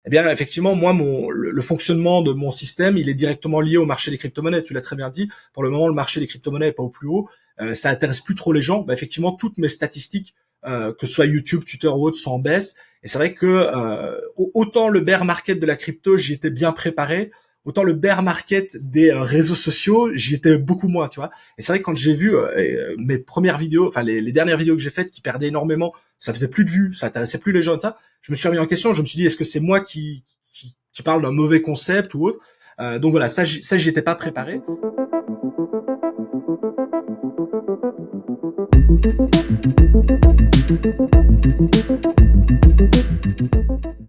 Eh bien, effectivement, moi, le fonctionnement de mon système, il est directement lié au marché des crypto-monnaies. Tu l'as très bien dit. Pour le moment, le marché des crypto-monnaies est pas au plus haut. Ça intéresse plus trop les gens. Bah, effectivement, toutes mes statistiques, que ce soit YouTube, Twitter ou autre, sont en baisse. Et c'est vrai que autant le bear market de la crypto, j'y étais bien préparé, autant le bear market des réseaux sociaux, j'y étais beaucoup moins, tu vois. Et c'est vrai que quand j'ai vu mes premières vidéos, enfin les dernières vidéos que j'ai faites qui perdaient énormément, ça faisait plus de vues, ça intéressait plus les gens, ça. Je me suis remis en question. Je me suis dit, est-ce que c'est moi qui parle d'un mauvais concept ou autre? Donc voilà, ça, j'y étais pas préparé.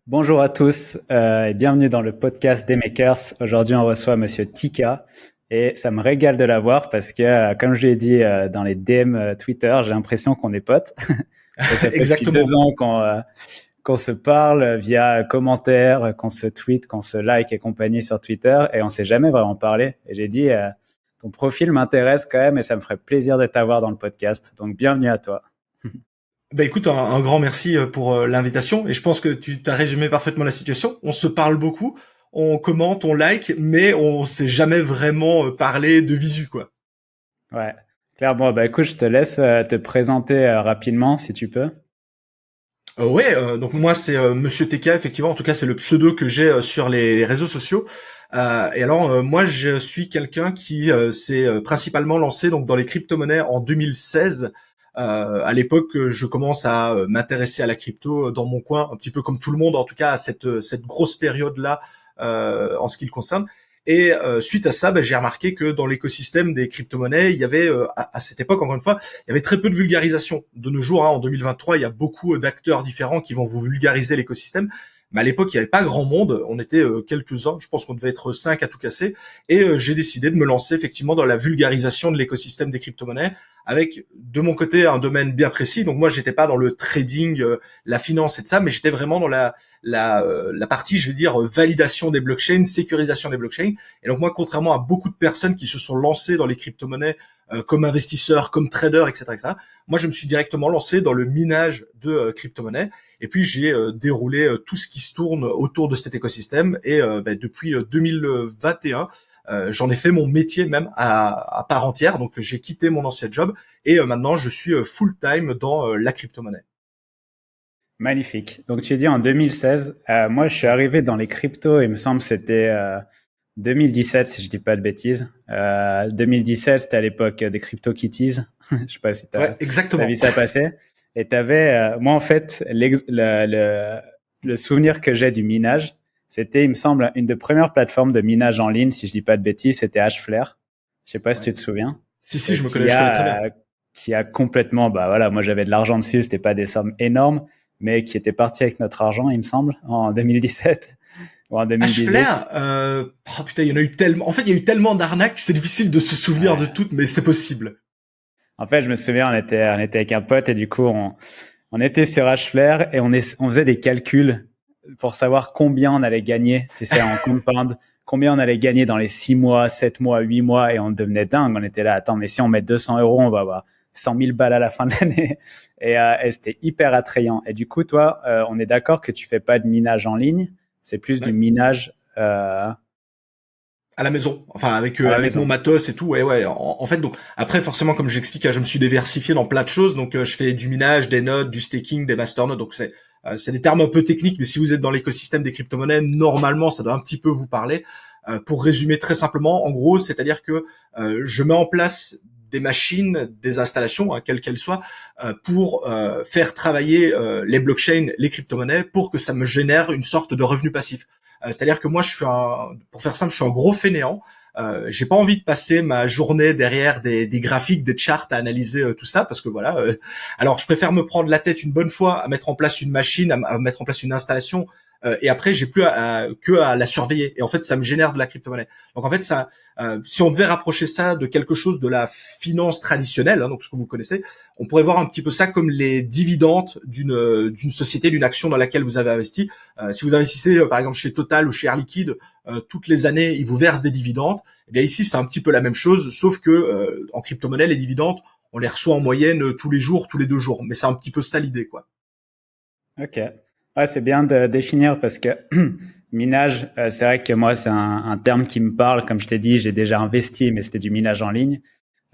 Bonjour à tous et bienvenue dans le podcast des Makers. Aujourd'hui, on reçoit Monsieur Tika et ça me régale de l'avoir parce que, comme je l'ai dit dans les DM Twitter, j'ai l'impression qu'on est potes. Parce que ça fait depuis Exactement. 2 ans qu'on se parle via commentaires, qu'on se tweet, qu'on se like et compagnie sur Twitter et on s'est jamais vraiment parlé. Et j'ai dit, ton profil m'intéresse quand même et ça me ferait plaisir de t'avoir dans le podcast. Donc, bienvenue à toi. Bah écoute, un grand merci pour l'invitation. Et je pense que tu t'as résumé parfaitement la situation. On se parle beaucoup, on commente, on like, mais on s'est jamais vraiment parlé de visu, quoi. Ouais, clairement. Bah écoute, je te laisse te présenter rapidement si tu peux. Ouais, donc moi c'est Monsieur TK, effectivement. En tout cas, c'est le pseudo que j'ai sur les réseaux sociaux. Et alors moi je suis quelqu'un qui s'est principalement lancé donc dans les crypto-monnaies en 2016. À l'époque, je commence à m'intéresser à la crypto dans mon coin, un petit peu comme tout le monde, en tout cas à cette grosse période là en ce qui le concerne. Et suite à ça, j'ai remarqué que dans l'écosystème des crypto-monnaies, il y avait à cette époque, encore une fois, il y avait très peu de vulgarisation. De nos jours, hein, en 2023, il y a beaucoup d'acteurs différents qui vont vous vulgariser l'écosystème. Mais à l'époque, il n'y avait pas grand monde. On était quelques-uns. Je pense qu'on devait être 5 à tout casser. Et j'ai décidé de me lancer effectivement dans la vulgarisation de l'écosystème des crypto-monnaies avec, de mon côté, un domaine bien précis. Donc moi, j'étais pas dans le trading, la finance et de ça, mais j'étais vraiment dans la partie, je vais dire, validation des blockchains, sécurisation des blockchains. Et donc moi, contrairement à beaucoup de personnes qui se sont lancées dans les crypto-monnaies comme investisseurs, comme traders, etc., etc., moi, je me suis directement lancé dans le minage de crypto-monnaies. Et puis j'ai déroulé tout ce qui se tourne autour de cet écosystème. Et depuis 2021, j'en ai fait mon métier même à part entière. Donc j'ai quitté mon ancien job et maintenant je suis full time dans la crypto-monnaie. Magnifique. Donc tu dis en 2016. Moi, je suis arrivé dans les cryptos. Il me semble que c'était 2017, si je dis pas de bêtises. 2017, c'était à l'époque des CryptoKitties. Je sais pas si Ouais, t'as vu exactement. ça passer. Et t'avais, moi en fait, le souvenir que j'ai du minage, c'était, il me semble, une des premières plateformes de minage en ligne, si je dis pas de bêtises, c'était Hashflare. Je sais pas si Ouais. tu te souviens. Si, Et je connais très bien. qui a complètement, bah voilà, moi j'avais de l'argent dessus, c'était pas des sommes énormes, mais qui était parti avec notre argent, il me semble, en 2017 ou en 2018. H-Flare, oh putain, il y en a eu tellement. En fait, il y a eu tellement d'arnaques, c'est difficile de se souvenir de Ouais. toutes, mais c'est possible. En fait, je me souviens, on était avec un pote et du coup, on était sur Hashflare et on faisait des calculs pour savoir combien on allait gagner, tu sais, en compound, combien on allait gagner dans les 6 mois, 7 mois, 8 mois et on devenait dingue. On était là, attends, mais si on met 200 euros, on va avoir 100 000 balles à la fin de l'année. Et c'était hyper attrayant. Et du coup, toi, on est d'accord que tu fais pas de minage en ligne, c'est plus du Ouais. minage À la maison, enfin à la avec mon maison. matos et tout. Ouais, ouais. En fait, donc après, forcément, comme j'explique, je me suis diversifié dans plein de choses. Donc, je fais du minage, des nodes, du staking, des masternodes. Donc, c'est des termes un peu techniques, mais si vous êtes dans l'écosystème des crypto-monnaies, normalement, ça doit un petit peu vous parler. Pour résumer très simplement, en gros, c'est-à-dire que je mets en place des machines, des installations, hein, quelles qu'elles soient, pour faire travailler les blockchains, les crypto-monnaies, pour que ça me génère une sorte de revenu passif. C'est-à-dire que moi, pour faire simple, je suis un gros fainéant. J'ai pas envie de passer ma journée derrière des graphiques, des charts à analyser tout ça parce que voilà. Alors, je préfère me prendre la tête une bonne fois à mettre en place une machine, à mettre en place une installation, et après j'ai plus que à la surveiller. Et en fait, ça me génère de la crypto-monnaie. Donc en fait, ça, si on devait rapprocher ça de quelque chose de la finance traditionnelle, hein, donc ce que vous connaissez, on pourrait voir un petit peu ça comme les dividendes d'une société, d'une action dans laquelle vous avez investi. Si vous investissez par exemple chez Total ou chez Air Liquide, toutes les années ils vous versent des dividendes. Eh bien ici c'est un petit peu la même chose, sauf que en crypto-monnaie les dividendes on les reçoit en moyenne tous les jours, tous les 2 jours. Mais c'est un petit peu ça l'idée, quoi. Ok. Ouais, c'est bien de définir parce que minage, c'est vrai que moi, c'est un terme qui me parle. Comme je t'ai dit, j'ai déjà investi, mais c'était du minage en ligne.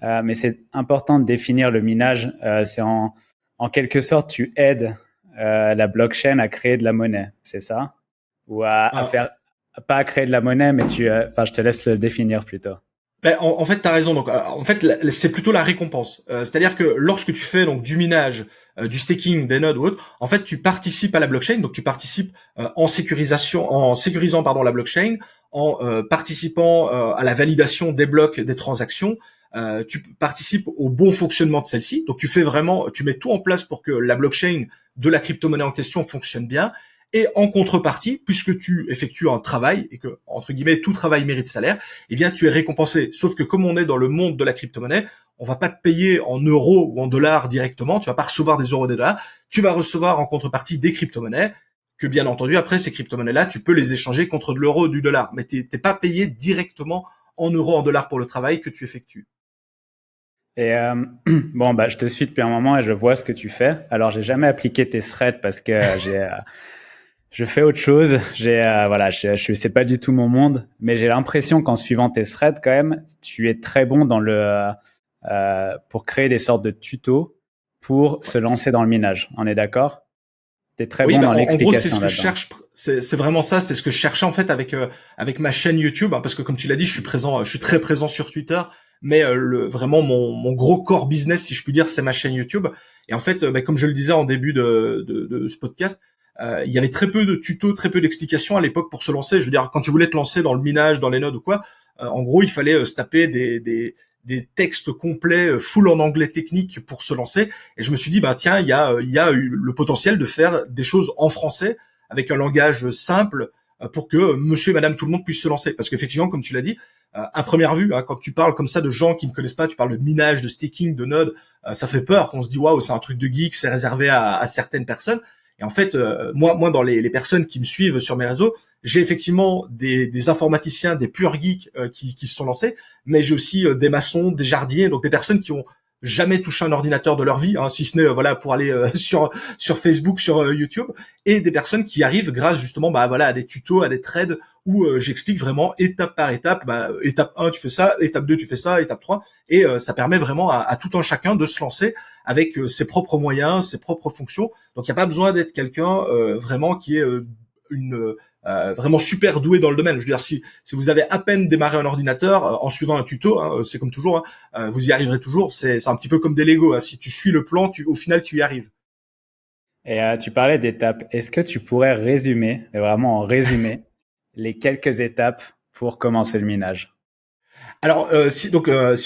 Mais c'est important de définir le minage. C'est en quelque sorte, tu aides la blockchain à créer de la monnaie, c'est ça? Ou à Ah, faire, pas à créer de la monnaie, mais enfin, je te laisse le définir plutôt. ben, en fait, tu as raison. Donc, en fait, c'est plutôt la récompense. C'est-à-dire que lorsque tu fais donc du minage, du staking, des nodes ou autre, en fait, tu participes à la blockchain. Donc, tu participes en sécurisant pardon la blockchain, en participant à la validation des blocs, des transactions. Tu participes au bon fonctionnement de celle-ci. Donc, tu mets tout en place pour que la blockchain de la crypto-monnaie en question fonctionne bien. Et en contrepartie, puisque tu effectues un travail et que entre guillemets tout travail mérite salaire, eh bien, tu es récompensé. Sauf que comme on est dans le monde de la crypto-monnaie, on va pas te payer en euros ou en dollars directement. Tu vas pas recevoir des euros ou des dollars. Tu vas recevoir en contrepartie des crypto-monnaies que, bien entendu, après, ces crypto-monnaies-là, tu peux les échanger contre de l'euro ou du dollar. Mais t'es pas payé directement en euros, en dollars pour le travail que tu effectues. Et bon, bah, je te suis depuis un moment et je vois ce que tu fais. Alors, j'ai jamais appliqué tes threads parce que je fais autre chose. Voilà, c'est pas du tout mon monde, mais j'ai l'impression qu'en suivant tes threads, quand même, tu es très bon dans pour créer des sortes de tutos pour Ouais. se lancer dans le minage. On est d'accord? Tu es très Oui, bon ben dans en gros c'est l'explication ce que je là-dedans. cherche, c'est vraiment ça, c'est ce que je cherchais en fait avec ma chaîne YouTube, hein, parce que comme tu l'as dit, je suis très présent sur Twitter, mais vraiment mon gros core business, si je puis dire, c'est ma chaîne YouTube. Et en fait, ben, comme je le disais en début de ce podcast, il y avait très peu de tutos, très peu d'explications à l'époque pour se lancer. Je veux dire, quand tu voulais te lancer dans le minage, dans les nodes ou quoi, en gros, il fallait se taper des textes complets, full en anglais technique pour se lancer. Et je me suis dit, bah tiens, il y a eu le potentiel de faire des choses en français avec un langage simple pour que monsieur et madame tout le monde puisse se lancer. Parce qu'effectivement, comme tu l'as dit, à première vue, hein, quand tu parles comme ça de gens qui ne connaissent pas, tu parles de minage, de staking, de node, ça fait peur. On se dit, waouh, c'est un truc de geek, c'est réservé à certaines personnes. Et en fait, moi, dans les personnes qui me suivent sur mes réseaux, j'ai effectivement des informaticiens, des purs geeks qui se sont lancés, mais j'ai aussi des maçons, des jardiniers, donc des personnes qui ont jamais touché un ordinateur de leur vie, hein, si ce n'est voilà pour aller sur Facebook, sur YouTube, et des personnes qui arrivent grâce justement bah voilà à des tutos, à des threads où j'explique vraiment étape par étape, bah, étape 1 tu fais ça, étape 2 tu fais ça, étape 3, et ça permet vraiment à tout un chacun de se lancer avec ses propres moyens, ses propres fonctions. Donc il n'y a pas besoin d'être quelqu'un vraiment qui est une vraiment super doué dans le domaine. Je veux dire, si vous avez à peine démarré un ordinateur en suivant un tuto, hein, c'est comme toujours, hein, vous y arriverez toujours. C'est un petit peu comme des Lego. Hein. Si tu suis le plan, au final, tu y arrives. Et tu parlais d'étapes. Est-ce que tu pourrais résumer, et vraiment en résumé, les quelques étapes pour commencer le minage? Alors, si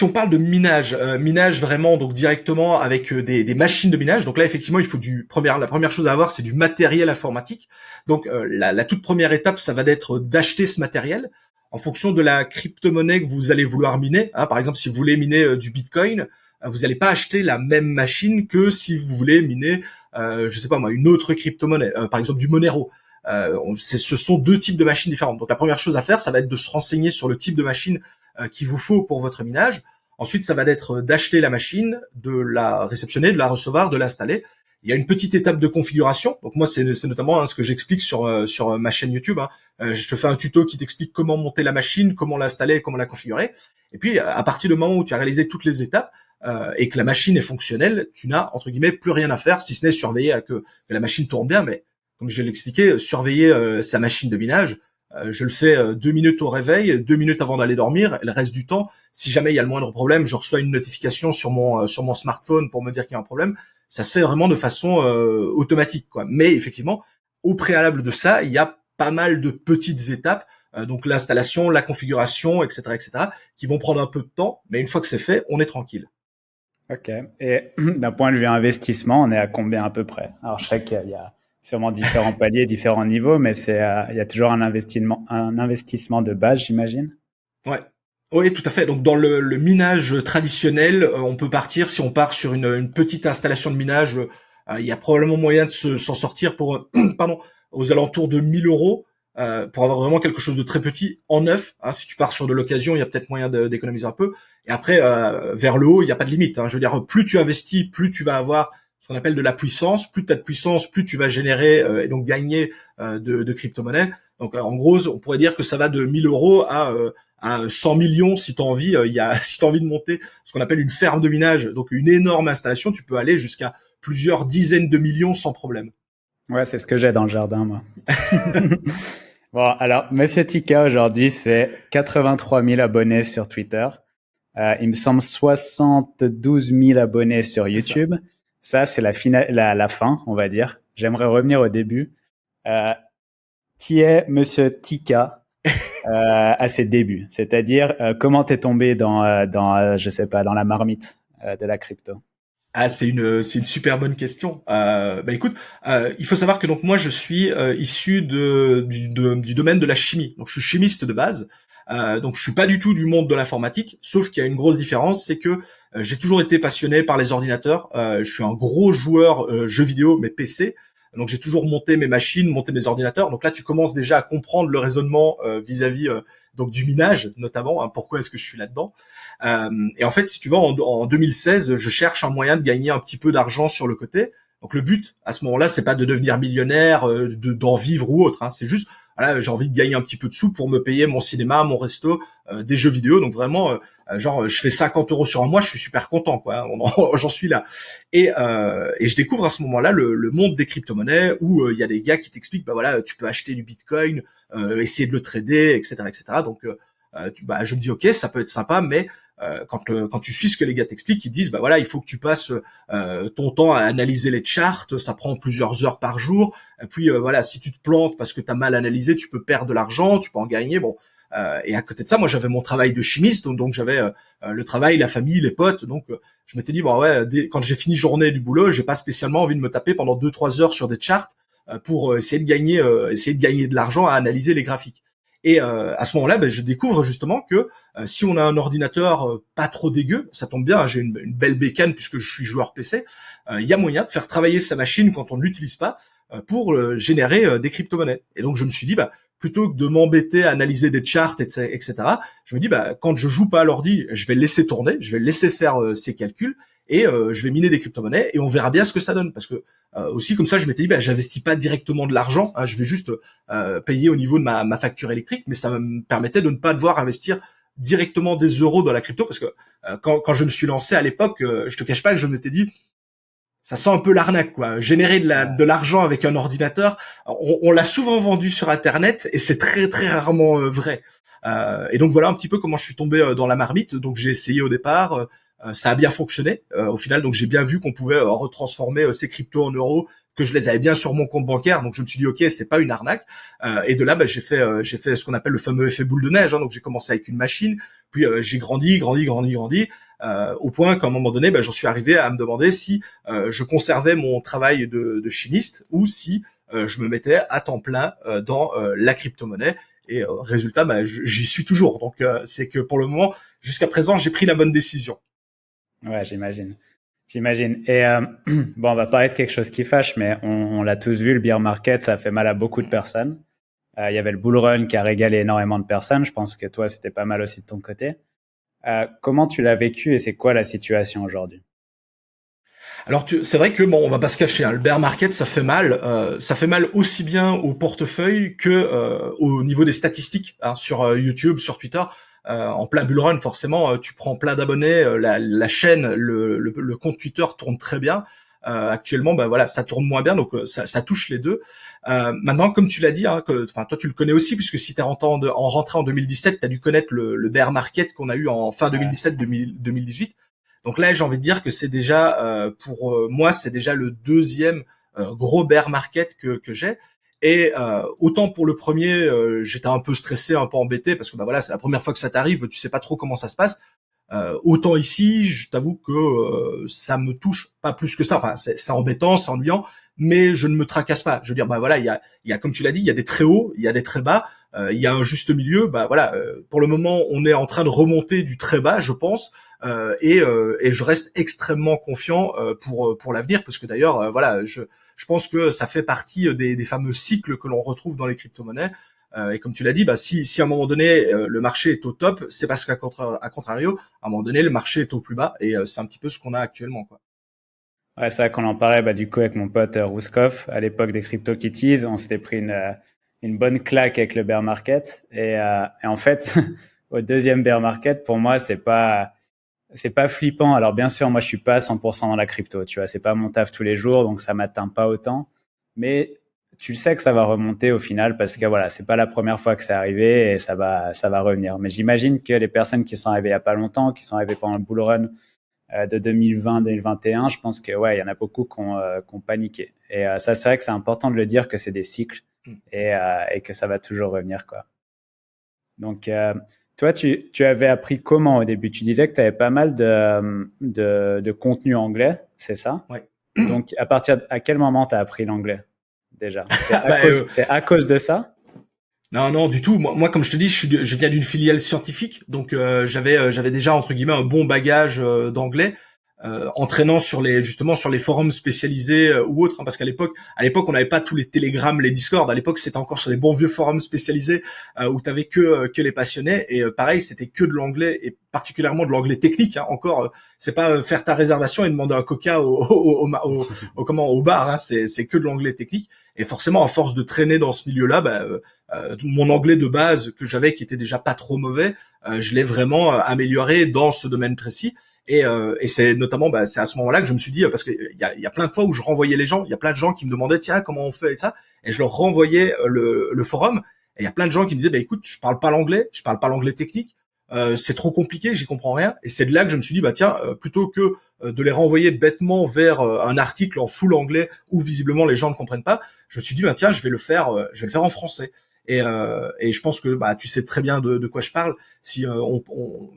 on parle de minage, minage vraiment donc directement avec des machines de minage. Donc là, effectivement, il faut la première chose à avoir, c'est du matériel informatique. Donc la toute première étape, ça va être d'acheter ce matériel en fonction de la crypto-monnaie que vous allez vouloir miner. Hein. Par exemple, si vous voulez miner du Bitcoin, vous n'allez pas acheter la même machine que si vous voulez miner, je sais pas moi, une autre crypto-monnaie, par exemple du Monero. Ce sont deux types de machines différentes. Donc la première chose à faire, ça va être de se renseigner sur le type de machine qu'il vous faut pour votre minage. Ensuite, ça va être d'acheter la machine, de la réceptionner, de la recevoir, de l'installer. Il y a une petite étape de configuration. Donc moi, c'est notamment ce que j'explique sur ma chaîne YouTube. Hein. Je te fais un tuto qui t'explique comment monter la machine, comment l'installer, comment la configurer. Et puis, à partir du moment où tu as réalisé toutes les étapes et que la machine est fonctionnelle, tu n'as entre guillemets plus rien à faire, si ce n'est surveiller que la machine tourne bien. Mais comme je l'ai expliqué, surveiller sa machine de minage, je le fais 2 minutes au réveil, 2 minutes avant d'aller dormir. Et le reste du temps, si jamais il y a le moindre problème, je reçois une notification sur mon smartphone pour me dire qu'il y a un problème. Ça se fait vraiment de façon automatique, quoi. Mais effectivement, au préalable de ça, il y a pas mal de petites étapes, donc l'installation, la configuration, etc., qui vont prendre un peu de temps. Mais une fois que c'est fait, on est tranquille. Ok. Et d'un point de vue investissement, on est à combien à peu près? Alors, je sais qu'il y a sûrement différents paliers, différents niveaux, mais il y a toujours un investissement de base, j'imagine. Ouais. Oui, tout à fait. Donc dans le minage traditionnel, on peut partir, si on part sur une petite installation de minage, il y a probablement moyen de s'en sortir pour, pardon, aux alentours de 1 000 euros, pour avoir vraiment quelque chose de très petit en neuf. Hein. Si tu pars sur de l'occasion, il y a peut-être moyen d'économiser un peu. Et après, vers le haut, il n'y a pas de limite. Hein. Je veux dire, plus tu investis, plus tu vas avoir ce qu'on appelle de la puissance. Plus tu as de puissance, plus tu vas générer et donc gagner de crypto-monnaies. Donc en gros, on pourrait dire que ça va de 1000 euros à 100 millions si tu as envie. Si tu as envie de monter ce qu'on appelle une ferme de minage, donc une énorme installation, tu peux aller jusqu'à plusieurs dizaines de millions sans problème. Ouais, c'est ce que j'ai dans le jardin, moi. Bon, alors, Monsieur Tika, aujourd'hui, c'est 83 000 abonnés sur Twitter. Il me semble 72 000 abonnés sur C'est ça. YouTube. Ça, c'est la fin, on va dire. J'aimerais revenir au début. Euh, qui est Monsieur Tika à ses débuts? C'est-à-dire, comment t'es tombé je sais pas, dans la marmite de la crypto? Ah, c'est une super bonne question. Bah écoute, il faut savoir que donc moi je suis issu du domaine de la chimie. Donc je suis chimiste de base. Donc je suis pas du tout du monde de l'informatique, sauf qu'il y a une grosse différence, c'est que j'ai toujours été passionné par les ordinateurs. Je suis un gros joueur jeux vidéo, mais PC. Donc j'ai toujours monté mes machines, monté mes ordinateurs. Donc là tu commences déjà à comprendre le raisonnement vis-à-vis donc du minage notamment. Hein, pourquoi est-ce que je suis là-dedans? Et en fait, si tu veux, en 2016, je cherche un moyen de gagner un petit peu d'argent sur le côté. Donc le but à ce moment-là, c'est pas de devenir millionnaire, d'en vivre ou autre. Hein. C'est juste, voilà, j'ai envie de gagner un petit peu de sous pour me payer mon cinéma, mon resto, des jeux vidéo. Donc vraiment, genre, je fais 50 euros sur un mois, je suis super content, quoi. J'en suis là. Et je découvre à ce moment-là le monde des crypto-monnaies où il y a des gars qui t'expliquent, bah voilà, tu peux acheter du Bitcoin, essayer de le trader, etc., etc. Donc bah, je me dis ok, ça peut être sympa, mais quand tu suis ce que les gars t'expliquent, ils disent bah voilà, il faut que tu passes ton temps à analyser les charts, ça prend plusieurs heures par jour. Et puis voilà, si tu te plantes parce que tu as mal analysé, tu peux perdre de l'argent, tu peux en gagner. Bon, et à côté de ça, moi j'avais mon travail de chimiste, donc j'avais le travail, la famille, les potes. Donc je m'étais dit bon ouais, quand j'ai fini journée du boulot, j'ai pas spécialement envie de me taper pendant 2-3 heures sur des charts pour essayer de gagner de l'argent à analyser les graphiques. Et à ce moment-là, ben, je découvre justement que si on a un ordinateur pas trop dégueu, ça tombe bien, hein, j'ai une belle bécane puisque je suis joueur PC, il y a moyen de faire travailler sa machine quand on ne l'utilise pas pour générer des crypto-monnaies. Et donc je me suis dit, bah, plutôt que de m'embêter à analyser des charts, etc., je me dis, bah, quand je joue pas à l'ordi, je vais le laisser tourner, je vais le laisser faire ses calculs et je vais miner des crypto-monnaies et on verra bien ce que ça donne. Parce que aussi comme ça, je m'étais dit, bah, j'investis pas directement de l'argent, hein, je vais juste payer au niveau de ma facture électrique, mais ça me permettait de ne pas devoir investir directement des euros dans la crypto parce que quand je me suis lancé à l'époque, je te cache pas que je m'étais dit ça sent un peu l'arnaque quoi. Générer de l'argent avec un ordinateur, on l'a souvent vendu sur internet et c'est très très rarement vrai. Et donc voilà un petit peu comment je suis tombé dans la marmite. Donc j'ai essayé au départ, ça a bien fonctionné. Au final donc j'ai bien vu qu'on pouvait retransformer ces cryptos en euros, que je les avais bien sur mon compte bancaire. Donc je me suis dit ok c'est pas une arnaque. Et de là bah, j'ai fait ce qu'on appelle le fameux effet boule de neige. Hein. Donc j'ai commencé avec une machine, puis j'ai grandi au point qu'à un moment donné, ben, j'en suis arrivé à me demander si je conservais mon travail de chimiste ou si je me mettais à temps plein dans la crypto-monnaie. Et résultat, ben, j'y suis toujours. Donc c'est que pour le moment, jusqu'à présent, j'ai pris la bonne décision. Ouais, j'imagine. J'imagine. Et bon, on va parler de quelque chose qui fâche, mais on l'a tous vu, le bear market, ça a fait mal à beaucoup de personnes. Il y avait le bull run qui a régalé énormément de personnes. Je pense que toi, c'était pas mal aussi de ton côté. Comment tu l'as vécu et c'est quoi la situation aujourd'hui? Alors c'est vrai que bon, on va pas se cacher, hein, le bear market ça fait mal aussi bien au portefeuille que au niveau des statistiques hein, sur YouTube, sur Twitter. En plein bull run, forcément, tu prends plein d'abonnés, la chaîne, le compte Twitter tourne très bien. Actuellement, bah voilà, ça tourne moins bien, donc ça touche les deux. Maintenant, comme tu l'as dit, hein, enfin toi tu le connais aussi, puisque si t'es rentré en 2017, t'as dû connaître le bear market qu'on a eu en fin Ouais. 2017, 2018. Donc là, j'ai envie de dire que c'est déjà pour moi, c'est déjà le deuxième gros bear market que j'ai. Et autant pour le premier, j'étais un peu stressé, un peu embêté parce que bah voilà, c'est la première fois que ça t'arrive, tu sais pas trop comment ça se passe. Autant ici, je t'avoue que ça me touche pas plus que ça. Enfin, c'est embêtant, c'est ennuyant, mais je ne me tracasse pas. Je veux dire, bah voilà, il y a comme tu l'as dit, il y a des très hauts, il y a des très bas, il y a un juste milieu. Bah voilà, pour le moment, on est en train de remonter du très bas, je pense, et je reste extrêmement confiant pour l'avenir, parce que d'ailleurs, voilà, je pense que ça fait partie des fameux cycles que l'on retrouve dans les crypto-monnaies. Et comme tu l'as dit, bah, si à un moment donné le marché est au top, c'est parce qu'à contrario, à un moment donné le marché est au plus bas et c'est un petit peu ce qu'on a actuellement, quoi. Ouais, c'est vrai qu'on en parlait, bah, du coup, avec mon pote Rouskov, à l'époque des CryptoKitties, on s'était pris une bonne claque avec le bear market. Et en fait, au deuxième bear market, pour moi, c'est pas flippant. Alors, bien sûr, moi, je suis pas à 100% dans la crypto, tu vois, c'est pas mon taf tous les jours, donc ça m'atteint pas autant. Mais tu sais que ça va remonter au final parce que voilà, c'est pas la première fois que c'est arrivé et ça va revenir. Mais j'imagine que les personnes qui sont arrivées il y a pas longtemps, qui sont arrivées pendant le bull run, de 2020-2021, je pense que ouais, il y en a beaucoup qui ont paniqué. Et ça, c'est vrai que c'est important de le dire que c'est des cycles et que ça va toujours revenir, quoi. Donc, toi, tu avais appris comment au début? Tu disais que tu avais pas mal de contenu anglais, c'est ça? Ouais. Donc, à quel moment tu as appris l'anglais déjà? Bah, C'est à cause de ça? non, non, du tout. Moi, comme je te dis, je viens d'une filiale scientifique, donc j'avais déjà entre guillemets un bon bagage d'anglais, entraînant justement sur les forums spécialisés ou autres, hein, parce à l'époque, on n'avait pas tous les Telegram, les Discord. À l'époque, c'était encore sur les bons vieux forums spécialisés où t'avais que les passionnés. Et pareil, c'était que de l'anglais et particulièrement de l'anglais technique. Hein. Encore, c'est pas faire ta réservation et demander un coca au bar. Hein. C'est que de l'anglais technique. Et forcément, à force de traîner dans ce milieu-là, mon anglais de base que j'avais, qui était déjà pas trop mauvais, je l'ai vraiment amélioré dans ce domaine précis. Et c'est notamment, c'est à ce moment-là que je me suis dit, parce que il y a plein de fois où je renvoyais les gens, il y a plein de gens qui me demandaient, tiens, comment on fait et ça, et je leur renvoyais le forum. Et il y a plein de gens qui me disaient, écoute, je parle pas l'anglais technique, c'est trop compliqué, j'y comprends rien. Et c'est de là que je me suis dit, tiens, plutôt que de les renvoyer bêtement vers un article en full anglais où visiblement les gens ne comprennent pas, je me suis dit, tiens, je vais le faire en français. Et je pense que tu sais très bien de quoi je parle. Si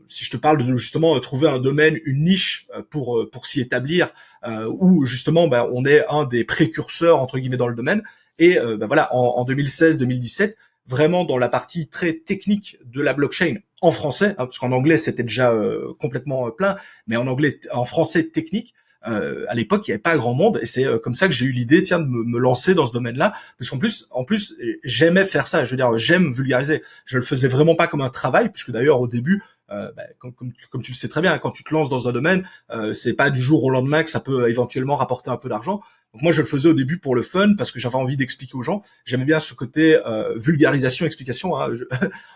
si je te parle de justement trouver un domaine, une niche pour s'y établir, où justement on est un des précurseurs entre guillemets dans le domaine. Et voilà, en 2016-2017, vraiment dans la partie très technique de la blockchain en français, hein, parce qu'en anglais c'était déjà complètement plein, mais en français technique. À l'époque, il n'y avait pas grand monde, et c'est comme ça que j'ai eu l'idée, tiens, de me lancer dans ce domaine-là, parce en plus, j'aimais faire ça. Je veux dire, j'aime vulgariser. Je le faisais vraiment pas comme un travail, puisque d'ailleurs au début, comme tu le sais très bien, quand tu te lances dans un domaine, c'est pas du jour au lendemain que ça peut éventuellement rapporter un peu d'argent. Donc moi, je le faisais au début pour le fun, parce que j'avais envie d'expliquer aux gens. J'aimais bien ce côté vulgarisation, explication. Hein.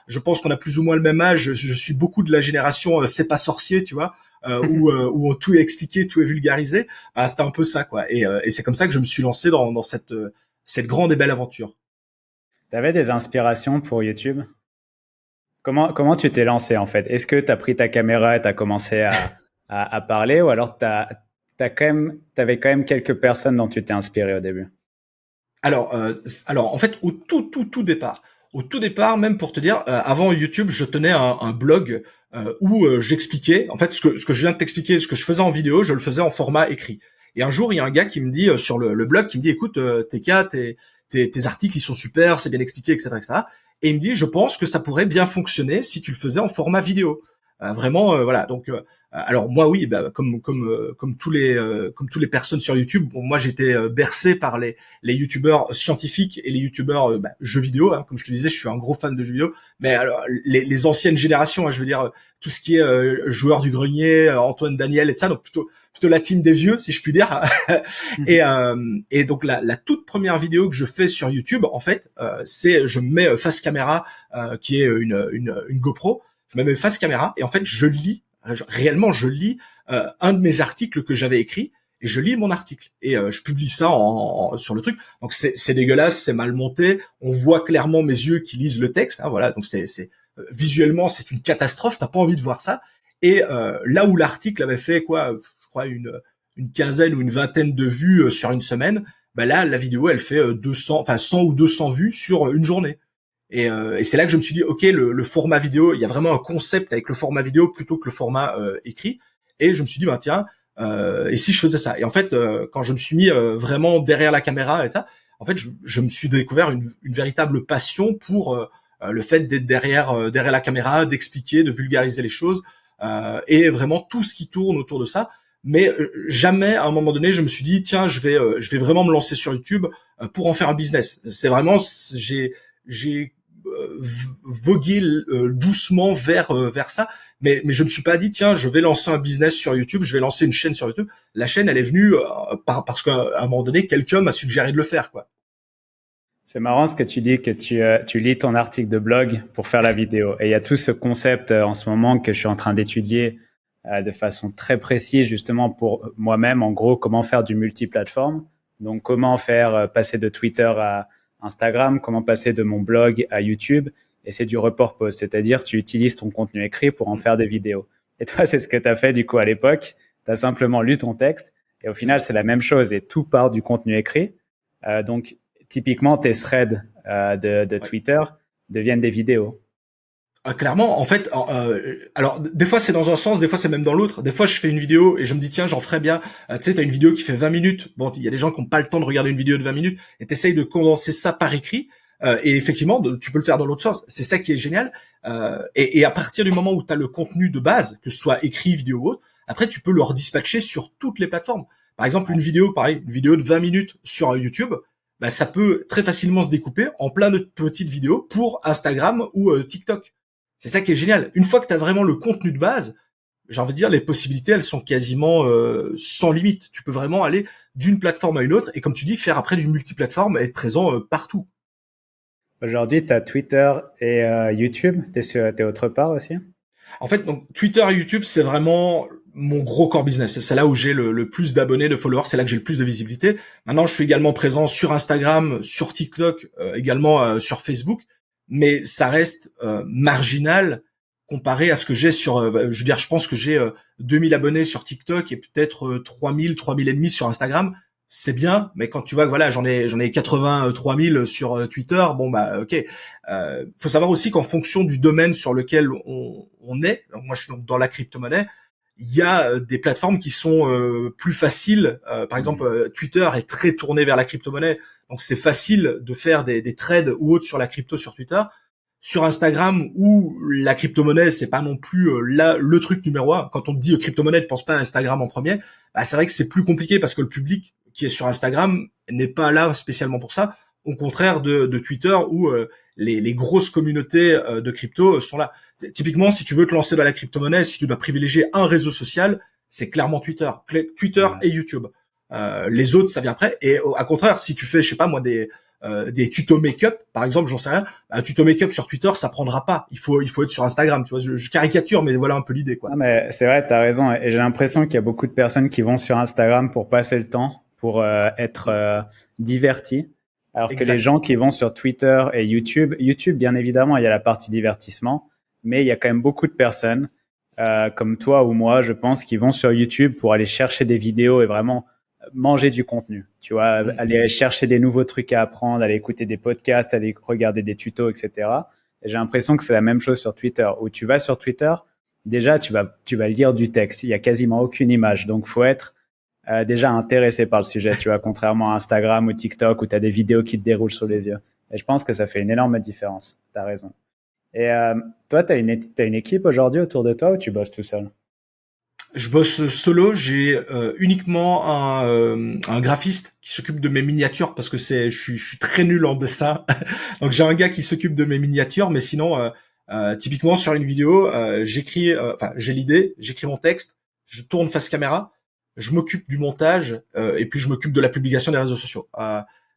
Je pense qu'on a plus ou moins le même âge. Je suis beaucoup de la génération c'est pas sorcier, tu vois. Où tout est expliqué, tout est vulgarisé. C'était un peu ça, quoi. Et c'est comme ça que je me suis lancé dans cette grande et belle aventure. Tu avais des inspirations pour YouTube? Comment tu t'es lancé en fait? Est-ce que tu as pris ta caméra et tu as commencé à parler ou alors t'avais quand même quelques personnes dont tu t'es inspiré au début? Alors en fait, au tout départ, même pour te dire, avant YouTube, je tenais un blog où j'expliquais, en fait, ce que je viens de t'expliquer, ce que je faisais en vidéo, je le faisais en format écrit. Et un jour, il y a un gars qui me dit sur le blog, qui me dit, écoute, TK, tes articles, ils sont super, c'est bien expliqué, etc., etc. Et il me dit, je pense que ça pourrait bien fonctionner si tu le faisais en format vidéo. Vraiment, voilà. Donc, alors moi, oui, comme tous les personnes sur YouTube, bon, moi j'étais bercé par les youtubeurs scientifiques et les youtubeurs jeux vidéo. Hein. Comme je te disais, je suis un gros fan de jeux vidéo. Mais alors, les anciennes générations, hein, je veux dire tout ce qui est joueur du grenier, Antoine Daniel et ça, donc plutôt la team des vieux, si je puis dire. Et donc la toute première vidéo que je fais sur YouTube, en fait, c'est je me mets face caméra, qui est une GoPro. Je me mets face caméra et en fait réellement je lis un de mes articles que j'avais écrit, et je lis mon article et je publie ça sur le truc. Donc c'est dégueulasse, c'est mal monté, on voit clairement mes yeux qui lisent le texte, hein, voilà. Donc c'est visuellement c'est une catastrophe, t'as pas envie de voir ça. Et là où l'article avait fait quoi, je crois une quinzaine ou une vingtaine de vues sur une semaine, là la vidéo elle fait 100 ou 200 vues sur une journée. Et c'est là que je me suis dit, ok, le format vidéo, il y a vraiment un concept avec le format vidéo plutôt que le format écrit. Et je me suis dit, tiens, et si je faisais ça? Et en fait, quand je me suis mis vraiment derrière la caméra et ça, en fait, je me suis découvert une véritable passion pour le fait d'être derrière la caméra, d'expliquer, de vulgariser les choses, et vraiment tout ce qui tourne autour de ça. Mais jamais, à un moment donné, je me suis dit, tiens, je vais vraiment me lancer sur YouTube pour en faire un business. C'est vraiment, j'ai vogué doucement vers ça, mais je me suis pas dit tiens je vais lancer un business sur YouTube, je vais lancer une chaîne sur YouTube. La chaîne elle est venue parce qu'à un moment donné quelqu'un m'a suggéré de le faire quoi. C'est marrant ce que tu dis, que tu lis ton article de blog pour faire la vidéo. Et il y a tout ce concept en ce moment que je suis en train d'étudier de façon très précise, justement pour moi-même, en gros, comment faire du multiplateforme. Donc, comment faire passer de Twitter à Instagram, comment passer de mon blog à YouTube. Et c'est du report post, c'est-à-dire tu utilises ton contenu écrit pour en faire des vidéos. Et toi, c'est ce que tu as fait du coup à l'époque. Tu as simplement lu ton texte. Et au final, c'est la même chose. Et tout part du contenu écrit. Donc, typiquement, tes threads de Twitter deviennent des vidéos. Clairement, en fait, alors des fois c'est dans un sens, des fois c'est même dans l'autre. Des fois je fais une vidéo et je me dis tiens j'en ferais bien. Tu sais, t'as une vidéo qui fait 20 minutes. Bon, il y a des gens qui n'ont pas le temps de regarder une vidéo de 20 minutes et t'essayes de condenser ça par écrit. Et effectivement, tu peux le faire dans l'autre sens. C'est ça qui est génial. Et à partir du moment où tu as le contenu de base, que ce soit écrit, vidéo ou autre, après tu peux le redispatcher sur toutes les plateformes. Par exemple, une vidéo, pareil, une vidéo de 20 minutes sur YouTube, bah, ça peut très facilement se découper en plein de petites vidéos pour Instagram ou TikTok. C'est ça qui est génial. Une fois que tu as vraiment le contenu de base, j'ai envie de dire, les possibilités, elles sont quasiment sans limite. Tu peux vraiment aller d'une plateforme à une autre et comme tu dis, faire après du multiplateforme et être présent partout. Aujourd'hui, tu as Twitter et YouTube. T'es autre part aussi? En fait, donc Twitter et YouTube, c'est vraiment mon gros core business. C'est là où j'ai le plus d'abonnés, de followers. C'est là que j'ai le plus de visibilité. Maintenant, je suis également présent sur Instagram, sur TikTok, également sur Facebook. Mais ça reste marginal comparé à ce que j'ai sur... je veux dire, je pense que j'ai 2000 abonnés sur TikTok et peut-être 3000 et demi sur Instagram. C'est bien, mais quand tu vois que voilà, j'en ai 83 000 sur Twitter, bon bah ok. Faut savoir aussi qu'en fonction du domaine sur lequel on est, donc moi je suis donc dans la crypto-monnaie, il y a des plateformes qui sont plus faciles. Par exemple, Twitter est très tourné vers la crypto-monnaie, donc c'est facile de faire des trades ou autres sur la crypto sur Twitter. Sur Instagram, où la crypto-monnaie, c'est pas non plus le truc numéro un. Quand on te dit crypto-monnaie, tu penses pas à Instagram en premier. Bah, c'est vrai que c'est plus compliqué parce que le public qui est sur Instagram n'est pas là spécialement pour ça. Au contraire de Twitter, où les grosses communautés de crypto sont là. Typiquement, si tu veux te lancer dans la crypto-monnaie, si tu dois privilégier un réseau social, c'est clairement Twitter. Twitter et YouTube. Les autres, ça vient après. Et à contraire, si tu fais, je sais pas moi, des tutos make-up, par exemple, j'en sais rien. Un tuto make-up sur Twitter, ça prendra pas. Il faut être sur Instagram. Tu vois, je caricature, mais voilà un peu l'idée, quoi. Non, mais c'est vrai, t'as raison. Et j'ai l'impression qu'il y a beaucoup de personnes qui vont sur Instagram pour passer le temps, pour être divertis. Alors que les Exact. gens qui vont sur Twitter et YouTube, bien évidemment, il y a la partie divertissement, mais il y a quand même beaucoup de personnes, comme toi ou moi, je pense, qui vont sur YouTube pour aller chercher des vidéos et vraiment manger du contenu. Tu vois, aller chercher des nouveaux trucs à apprendre, aller écouter des podcasts, aller regarder des tutos, etc. Et j'ai l'impression que c'est la même chose sur Twitter, où tu vas sur Twitter, déjà, tu vas lire du texte. Il y a quasiment aucune image. Donc, faut être déjà intéressé par le sujet, tu vois, contrairement à Instagram ou TikTok où tu as des vidéos qui te déroulent sous les yeux. Et je pense que ça fait une énorme différence. Tu as raison. Et toi, t'as une équipe aujourd'hui autour de toi ou tu bosses tout seul? Je bosse solo. J'ai uniquement un graphiste qui s'occupe de mes miniatures parce que je suis très nul en dessin. Donc j'ai un gars qui s'occupe de mes miniatures, mais sinon, typiquement sur une vidéo, j'écris, enfin j'ai l'idée, j'écris mon texte, je tourne face caméra, je m'occupe du montage et puis je m'occupe de la publication des réseaux sociaux.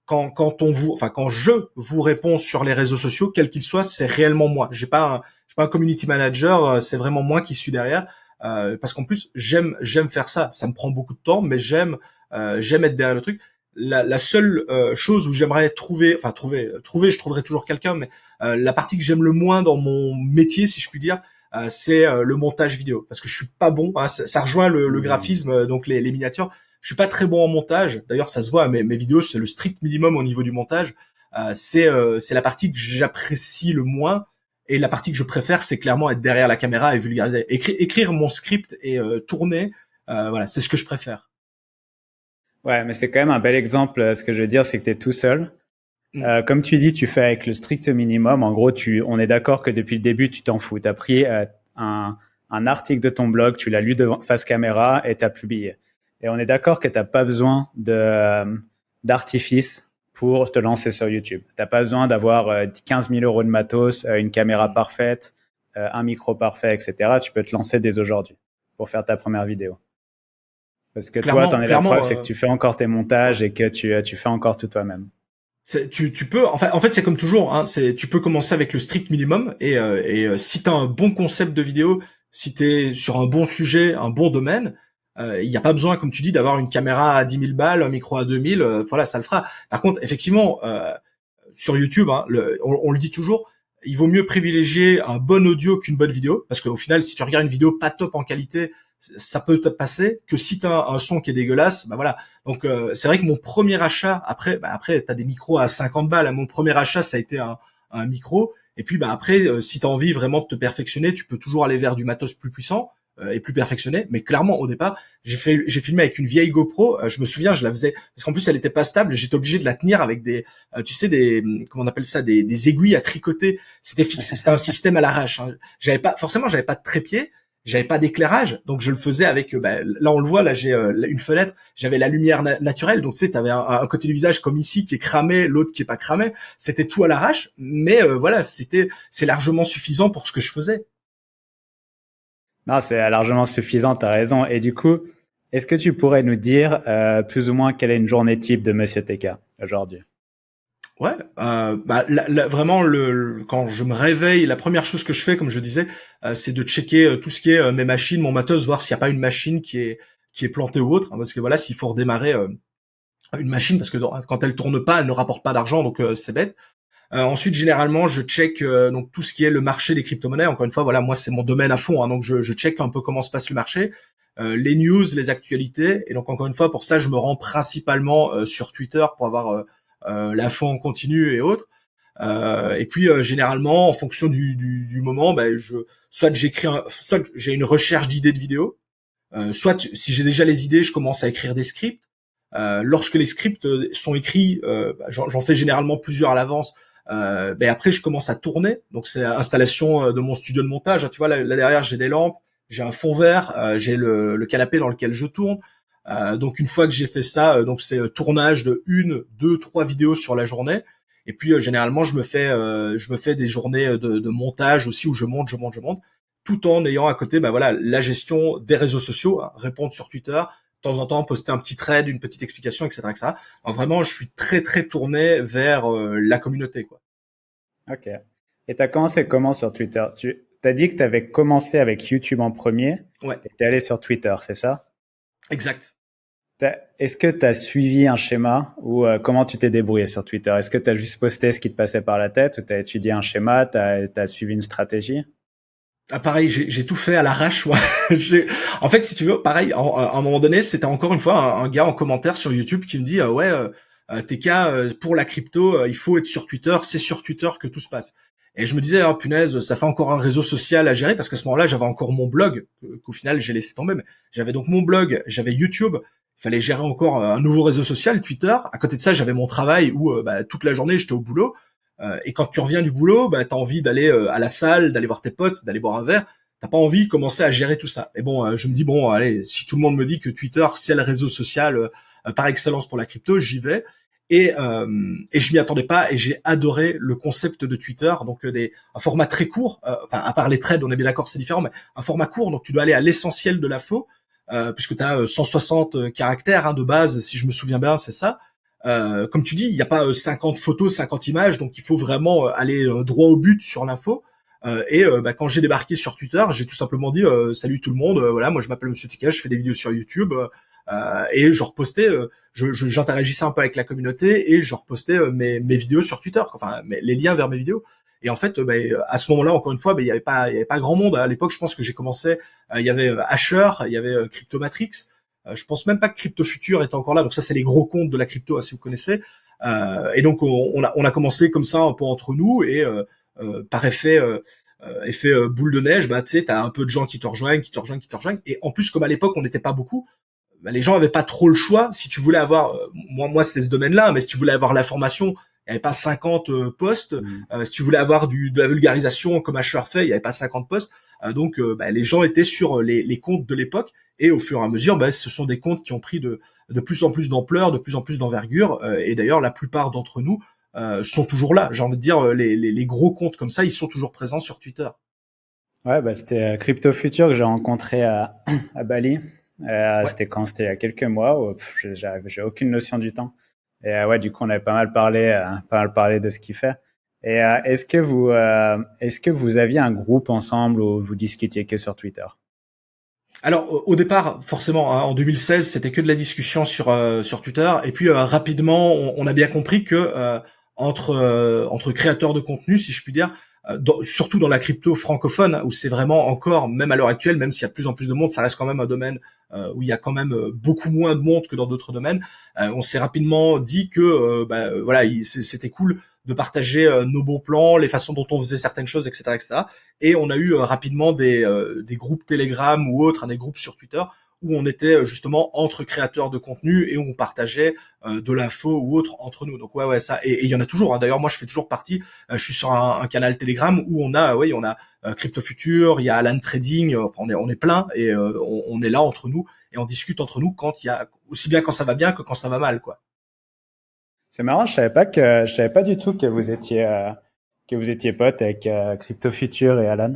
Quand je vous réponds sur les réseaux sociaux, quels qu'ils soient, c'est réellement moi. J'ai pas un community manager, c'est vraiment moi qui suis derrière. Parce qu'en plus j'aime faire ça. Ça me prend beaucoup de temps, mais j'aime être derrière le truc. La seule chose où j'aimerais trouver, je trouverai toujours quelqu'un, mais la partie que j'aime le moins dans mon métier, si je puis dire, c'est le montage vidéo, parce que je suis pas bon. Hein, ça rejoint le graphisme, donc les miniatures. Je suis pas très bon en montage. D'ailleurs, ça se voit. Mes vidéos, c'est le strict minimum au niveau du montage. C'est la partie que j'apprécie le moins. Et la partie que je préfère, c'est clairement être derrière la caméra et vulgariser. Écrire mon script et tourner, voilà, c'est ce que je préfère. Ouais, mais c'est quand même un bel exemple. Ce que je veux dire, c'est que tu es tout seul. Mm. Comme tu dis, tu fais avec le strict minimum. En gros, on est d'accord que depuis le début, tu t'en fous. Tu as pris un article de ton blog, tu l'as lu face caméra et tu as publié. Et on est d'accord que tu n'as pas besoin d'artifice pour te lancer sur YouTube. T'as pas besoin d'avoir 15 000 euros de matos, une caméra parfaite, un micro parfait, etc. Tu peux te lancer dès aujourd'hui pour faire ta première vidéo. Parce que toi, t'en es la preuve, c'est que tu fais encore tes montages et que tu fais encore tout toi-même. Tu peux, en fait, c'est comme toujours, hein, tu peux commencer avec le strict minimum et si t'as un bon concept de vidéo, si t'es sur un bon sujet, un bon domaine, il n'y a pas besoin, comme tu dis, d'avoir une caméra à 10 000 balles, un micro à 2000, voilà, ça le fera. Par contre, effectivement, sur YouTube, hein, on le dit toujours, il vaut mieux privilégier un bon audio qu'une bonne vidéo, parce qu'au final, si tu regardes une vidéo pas top en qualité, ça peut te passer, que si t'as un son qui est dégueulasse, bah voilà. Donc c'est vrai que mon premier achat, après t'as des micros à 50 balles, mon premier achat ça a été un micro, et puis après si t'as envie vraiment de te perfectionner, tu peux toujours aller vers du matos plus puissant et plus perfectionné, mais clairement au départ j'ai filmé avec une vieille GoPro, je me souviens, je la faisais parce qu'en plus elle était pas stable, j'étais obligé de la tenir avec des tu sais des comment on appelle ça, des aiguilles à tricoter, c'était un système à l'arrache, hein. J'avais pas de trépied, j'avais pas d'éclairage, donc je le faisais avec là on le voit, là j'ai une fenêtre, j'avais la lumière naturelle, donc tu sais t'avais un côté du visage comme ici qui est cramé, l'autre qui est pas cramé, c'était tout à l'arrache, mais voilà, c'est largement suffisant pour ce que je faisais. Non, c'est largement suffisant, t'as raison. Et du coup, est-ce que tu pourrais nous dire plus ou moins quelle est une journée type de Monsieur TK aujourd'hui? Ouais, vraiment quand je me réveille, la première chose que je fais, comme je disais, c'est de checker tout ce qui est mes machines, mon matos, voir s'il n'y a pas une machine qui est plantée ou autre, hein, parce que voilà, s'il faut redémarrer une machine, parce que quand elle tourne pas, elle ne rapporte pas d'argent, donc c'est bête. Ensuite, généralement, je check donc tout ce qui est le marché des crypto-monnaies. Encore une fois, voilà, moi c'est mon domaine à fond, hein, donc je check un peu comment se passe le marché, les news, les actualités, et donc encore une fois, pour ça, je me rends principalement sur Twitter pour avoir l'info en continu et autres. Et puis généralement, en fonction du moment, soit soit j'ai une recherche d'idées de vidéos, soit si j'ai déjà les idées, je commence à écrire des scripts. Lorsque les scripts sont écrits, j'en fais généralement plusieurs à l'avance. Après, je commence à tourner. Donc, c'est installation de mon studio de montage. Tu vois, là derrière, j'ai des lampes, j'ai un fond vert, j'ai le canapé dans lequel je tourne. Donc, une fois que j'ai fait ça, donc c'est tournage de 1, 2, 3 vidéos sur la journée. Et puis, généralement, je me fais des journées de montage aussi où je monte, tout en ayant à côté, voilà, la gestion des réseaux sociaux, hein, répondre sur Twitter, de temps en temps poster un petit thread, une petite explication, etc., etc. Alors vraiment, je suis très très tourné vers la communauté, quoi. Ok. Et tu as commencé comment sur Twitter? Tu as dit que tu avais commencé avec YouTube en premier Ouais, et tu es allé sur Twitter, c'est ça? exact. Est-ce que tu as suivi un schéma ou comment tu t'es débrouillé sur Twitter? Est-ce que tu as juste posté ce qui te passait par la tête ou tu as étudié un schéma, tu as suivi une stratégie? Ah, pareil, j'ai tout fait à l'arrache, moi. En fait, si tu veux, pareil, à un moment donné, c'était encore une fois un gars en commentaire sur YouTube qui me dit TK, pour la crypto, il faut être sur Twitter, c'est sur Twitter que tout se passe. Et je me disais, oh punaise, ça fait encore un réseau social à gérer, parce qu'à ce moment-là, j'avais encore mon blog, qu'au final, j'ai laissé tomber. Mais j'avais donc mon blog, j'avais YouTube, il fallait gérer encore un nouveau réseau social, Twitter. À côté de ça, j'avais mon travail où toute la journée, j'étais au boulot. Et quand tu reviens du boulot, t'as envie d'aller à la salle, d'aller voir tes potes, d'aller boire un verre. T'as pas envie de commencer à gérer tout ça. Et bon, je me dis bon, allez, si tout le monde me dit que Twitter c'est le réseau social par excellence pour la crypto, j'y vais. Et je m'y attendais pas et j'ai adoré le concept de Twitter. Donc un format très court, enfin à part les threads, on est bien d'accord, c'est différent, mais un format court. Donc tu dois aller à l'essentiel de l'info puisque tu as 160 caractères de base, si je me souviens bien, c'est ça. Comme tu dis, il n'y a pas 50 photos, 50 images, donc il faut vraiment aller droit au but sur l'info. Quand j'ai débarqué sur Twitter, j'ai tout simplement dit salut tout le monde, voilà, moi je m'appelle Monsieur TK, je fais des vidéos sur YouTube et je repostais, j'interagissais un peu avec la communauté et je repostais mes vidéos sur Twitter, enfin les liens vers mes vidéos. Et en fait, à ce moment-là, encore une fois, il y avait pas grand monde à l'époque. Je pense que j'ai commencé, il y avait Asher, il y avait Cryptomatrix. Je pense même pas que Crypto Future était encore là. Donc ça, c'est les gros comptes de la crypto, si vous connaissez. Et donc on a commencé comme ça un peu entre nous et par effet boule de neige, tu sais, t'as un peu de gens qui te rejoignent. Et en plus, comme à l'époque, on n'était pas beaucoup, les gens avaient pas trop le choix. Si tu voulais avoir, moi c'était ce domaine-là, mais si tu voulais avoir l'information, il y avait pas 50 posts. Si tu voulais avoir de la vulgarisation comme Asher fait, il y avait pas 50 posts. Donc les gens étaient sur les comptes de l'époque et au fur et à mesure, ce sont des comptes qui ont pris de de plus en plus d'ampleur, de plus en plus d'envergure. Et d'ailleurs, la plupart d'entre nous sont toujours là. J'ai envie de dire, les gros comptes comme ça, ils sont toujours présents sur Twitter. Ouais, bah, c'était Crypto Future que j'ai rencontré à Bali. Ouais. C'était quand? C'était il y a quelques mois où j'ai aucune notion du temps. Et ouais, du coup, on avait pas mal parlé de ce qu'il fait. Et est-ce que vous aviez un groupe ensemble où vous discutiez que sur Twitter? Alors au départ, forcément, hein, en 2016, c'était que de la discussion sur Twitter. Et puis rapidement, on a bien compris que entre créateurs de contenu, si je puis dire, surtout dans la crypto francophone, hein, où c'est vraiment encore, même à l'heure actuelle, même s'il y a de plus en plus de monde, ça reste quand même un domaine où il y a quand même beaucoup moins de monde que dans d'autres domaines. On s'est rapidement dit que voilà, c'était cool de partager nos bons plans, les façons dont on faisait certaines choses, etc., etc. Et on a eu rapidement des groupes Telegram ou autres, hein, des groupes sur Twitter où on était justement entre créateurs de contenu et où on partageait de l'info ou autre entre nous. Donc ouais ça, et il y en a toujours. Hein. D'ailleurs moi je fais toujours partie. Je suis sur un canal Telegram où on a Crypto Future, il y a Alan Trading. On est plein et on est là entre nous et on discute entre nous quand il y a aussi bien quand ça va bien que quand ça va mal quoi. C'est marrant, je savais pas du tout que vous étiez potes avec Crypto Future et Alan.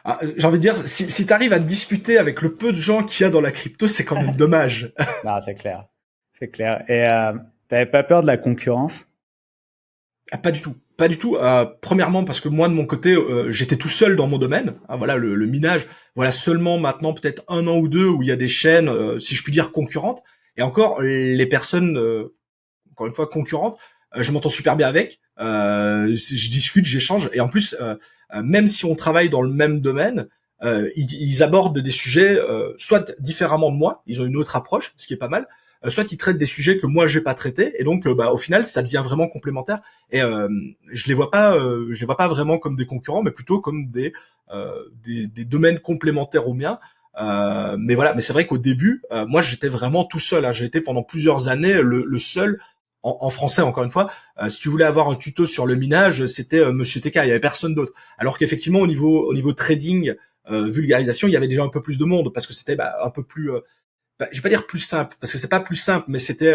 Ah, j'ai envie de dire, si tu arrives à te disputer avec le peu de gens qu'il y a dans la crypto, c'est quand même dommage. Non, c'est clair. C'est clair. Et t'avais pas peur de la concurrence? Ah, pas du tout. Pas du tout. Premièrement, parce que moi, de mon côté, j'étais tout seul dans mon domaine. Ah, voilà, le minage. Voilà, seulement maintenant, peut-être 1 an ou 2, où il y a des chaînes, si je puis dire, concurrentes. Et encore, les personnes, encore une fois, concurrentes, je m'entends super bien avec. Je discute, j'échange. Et en plus, même si on travaille dans le même domaine, ils abordent des sujets soit différemment de moi, ils ont une autre approche, ce qui est pas mal, soit ils traitent des sujets que moi j'ai pas traités, et donc au final ça devient vraiment complémentaire. Et je les vois pas vraiment comme des concurrents, mais plutôt comme des domaines complémentaires aux miens. Mais voilà, mais c'est vrai qu'au début, moi j'étais vraiment tout seul. Hein. J'ai été pendant plusieurs années le seul en français encore une fois. Si tu voulais avoir un tuto sur le minage, c'était Monsieur TK, il y avait personne d'autre. Alors qu'effectivement au niveau trading, vulgarisation, il y avait déjà un peu plus de monde parce que c'était un peu plus je vais pas dire plus simple parce que c'est pas plus simple, mais c'était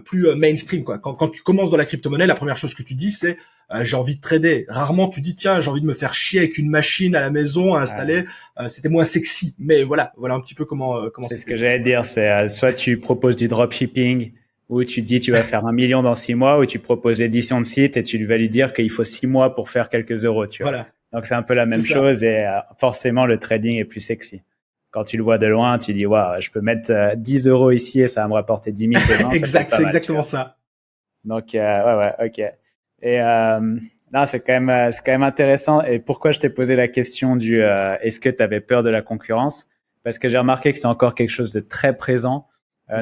plus mainstream quoi. Quand tu commences dans la crypto-monnaie, la première chose que tu dis c'est j'ai envie de trader. Rarement tu dis tiens j'ai envie de me faire chier avec une machine à la maison à installer. C'était moins sexy, mais voilà un petit peu comment c'est ce que j'allais dire. C'est soit tu proposes du dropshipping ou tu te dis tu vas faire 1 million dans 6 mois, ou tu proposes l'édition de site et tu vas lui dire qu'il faut 6 mois pour faire quelques euros, tu vois. Voilà, Donc c'est un peu la c'est même ça. chose et forcément le trading est plus sexy. Quand tu le vois de loin, tu dis waouh, je peux mettre 10 euros ici et ça va me rapporter 10 000 demain, ça peut être Exact, pas c'est mal, tu exactement vois. ça. Donc ok. Et non, c'est quand même intéressant. Et pourquoi je t'ai posé la question du est-ce que tu avais peur de la concurrence? Parce que j'ai remarqué que c'est encore quelque chose de très présent,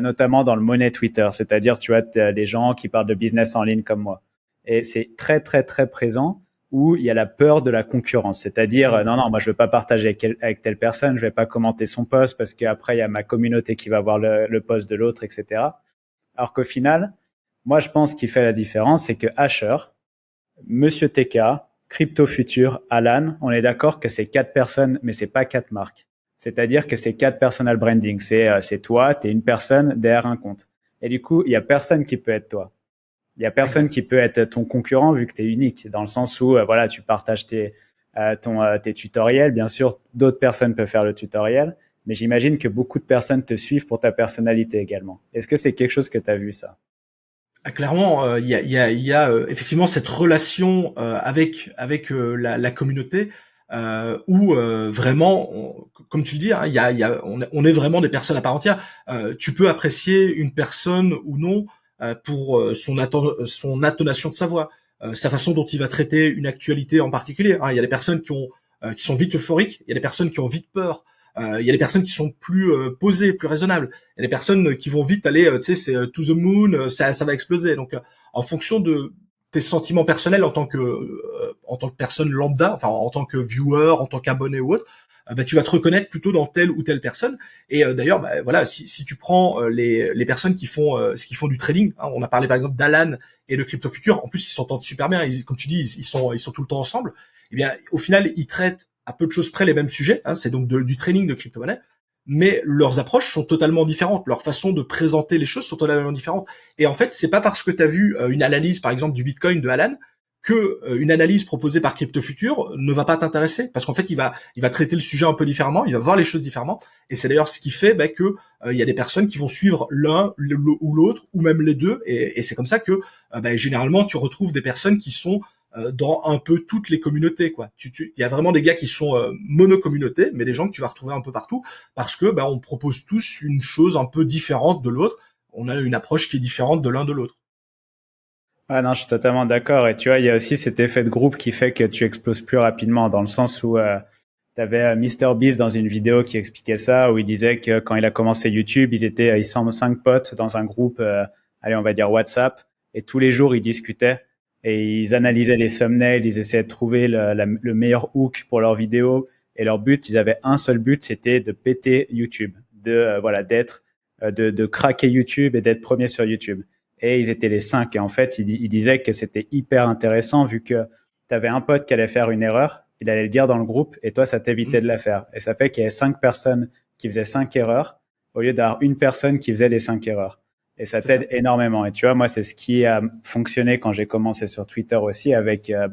notamment dans le money Twitter. C'est-à-dire, tu vois, des gens qui parlent de business en ligne comme moi. Et c'est très, très, très présent où il y a la peur de la concurrence. C'est-à-dire, non, moi, je veux pas partager avec telle personne, je vais pas commenter son post parce qu'après, il y a ma communauté qui va voir le post de l'autre, etc. Alors qu'au final, moi, je pense qu'il fait la différence, c'est que Asher, Monsieur TK, Crypto Future, Alan, on est d'accord que c'est 4 personnes, mais c'est pas 4 marques. C'est-à-dire que c'est 4 personal branding. C'est toi, t'es une personne derrière un compte. Et du coup, il y a personne qui peut être toi. Il y a personne Exact. qui peut être ton concurrent vu que tu es unique, dans le sens où voilà, tu partages tes tutoriels. Bien sûr, d'autres personnes peuvent faire le tutoriel, mais j'imagine que beaucoup de personnes te suivent pour ta personnalité également. Est-ce que c'est quelque chose que tu as vu ça? Ah, clairement, il y a effectivement cette relation avec la communauté où vraiment, comme tu le dis, hein, on est vraiment des personnes à part entière. Tu peux apprécier une personne ou non pour son intonation de sa voix, sa façon dont il va traiter une actualité en particulier. Hein. Il y a des personnes qui sont vite euphoriques, il y a des personnes qui ont vite peur. Il y a des personnes qui sont plus posées, plus raisonnables. Il y a des personnes qui vont vite aller, tu sais, c'est to the moon, ça va exploser. Donc, en fonction de tes sentiments personnels en tant que personne lambda, enfin en tant que viewer, en tant qu'abonné ou autre, tu vas te reconnaître plutôt dans telle ou telle personne. Et d'ailleurs, voilà, si tu prends les personnes qui font du trading, hein, on a parlé par exemple d'Alan et de Crypto Future. En plus, ils s'entendent super bien. Comme tu dis, ils sont tout le temps ensemble. Eh bien, au final, ils traitent à peu de choses près les mêmes sujets. Hein, c'est donc du trading de crypto-monnaie. mais leurs approches sont totalement différentes. Leur façon de présenter les choses sont totalement différentes. Et en fait, c'est pas parce que tu as vu une analyse, par exemple, du Bitcoin de Alan, que une analyse proposée par Crypto Future ne va pas t'intéresser, parce qu'en fait il va traiter le sujet un peu différemment, il va voir les choses différemment, et c'est d'ailleurs ce qui fait que il y a des personnes qui vont suivre l'un ou l'autre ou même les deux, et c'est comme ça que généralement tu retrouves des personnes qui sont dans un peu toutes les communautés, quoi. Il y a vraiment des gars qui sont monocommunautés, mais des gens que tu vas retrouver un peu partout, parce que on propose tous une chose un peu différente de l'autre, on a une approche qui est différente de l'un de l'autre. Ah non, je suis totalement d'accord. Et tu vois, il y a aussi cet effet de groupe qui fait que tu exploses plus rapidement, dans le sens où tu avais MrBeast dans une vidéo qui expliquait ça, où il disait que quand il a commencé YouTube, ils sont 5 potes dans un groupe, allez, on va dire WhatsApp, et tous les jours ils discutaient et ils analysaient les thumbnails, ils essayaient de trouver le meilleur hook pour leurs vidéos. Et leur but, ils avaient un seul but, c'était de péter YouTube, de craquer YouTube et d'être premier sur YouTube. Et ils étaient les 5. Et en fait, il disait que c'était hyper intéressant vu que tu avais un pote qui allait faire une erreur, il allait le dire dans le groupe et toi, ça t'évitait de la faire. Et ça fait qu'il y avait 5 personnes qui faisaient 5 erreurs au lieu d'avoir une personne qui faisait les 5 erreurs. Et ça t'aide énormément. Et tu vois, moi, c'est ce qui a fonctionné quand j'ai commencé sur Twitter aussi avec, il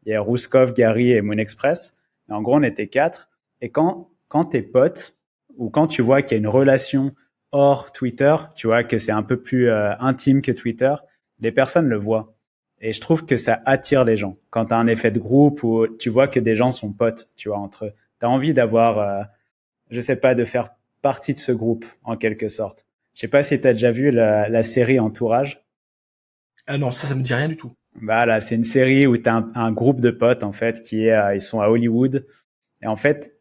y a Rouskov, Gary et Moonexpress. Et en gros, on était 4. Et quand t'es potes ou quand tu vois qu'il y a une relation hors Twitter, tu vois, que c'est un peu plus intime que Twitter, les personnes le voient. Et je trouve que ça attire les gens. Quand tu as un effet de groupe où tu vois que des gens sont potes, tu vois, entre eux, tu as envie d'avoir, je sais pas, de faire partie de ce groupe, en quelque sorte. Je sais pas si tu as déjà vu la série Entourage. Ah non, ça me dit rien du tout. Bah là, c'est une série où tu as un groupe de potes, en fait, ils sont à Hollywood. Et en fait,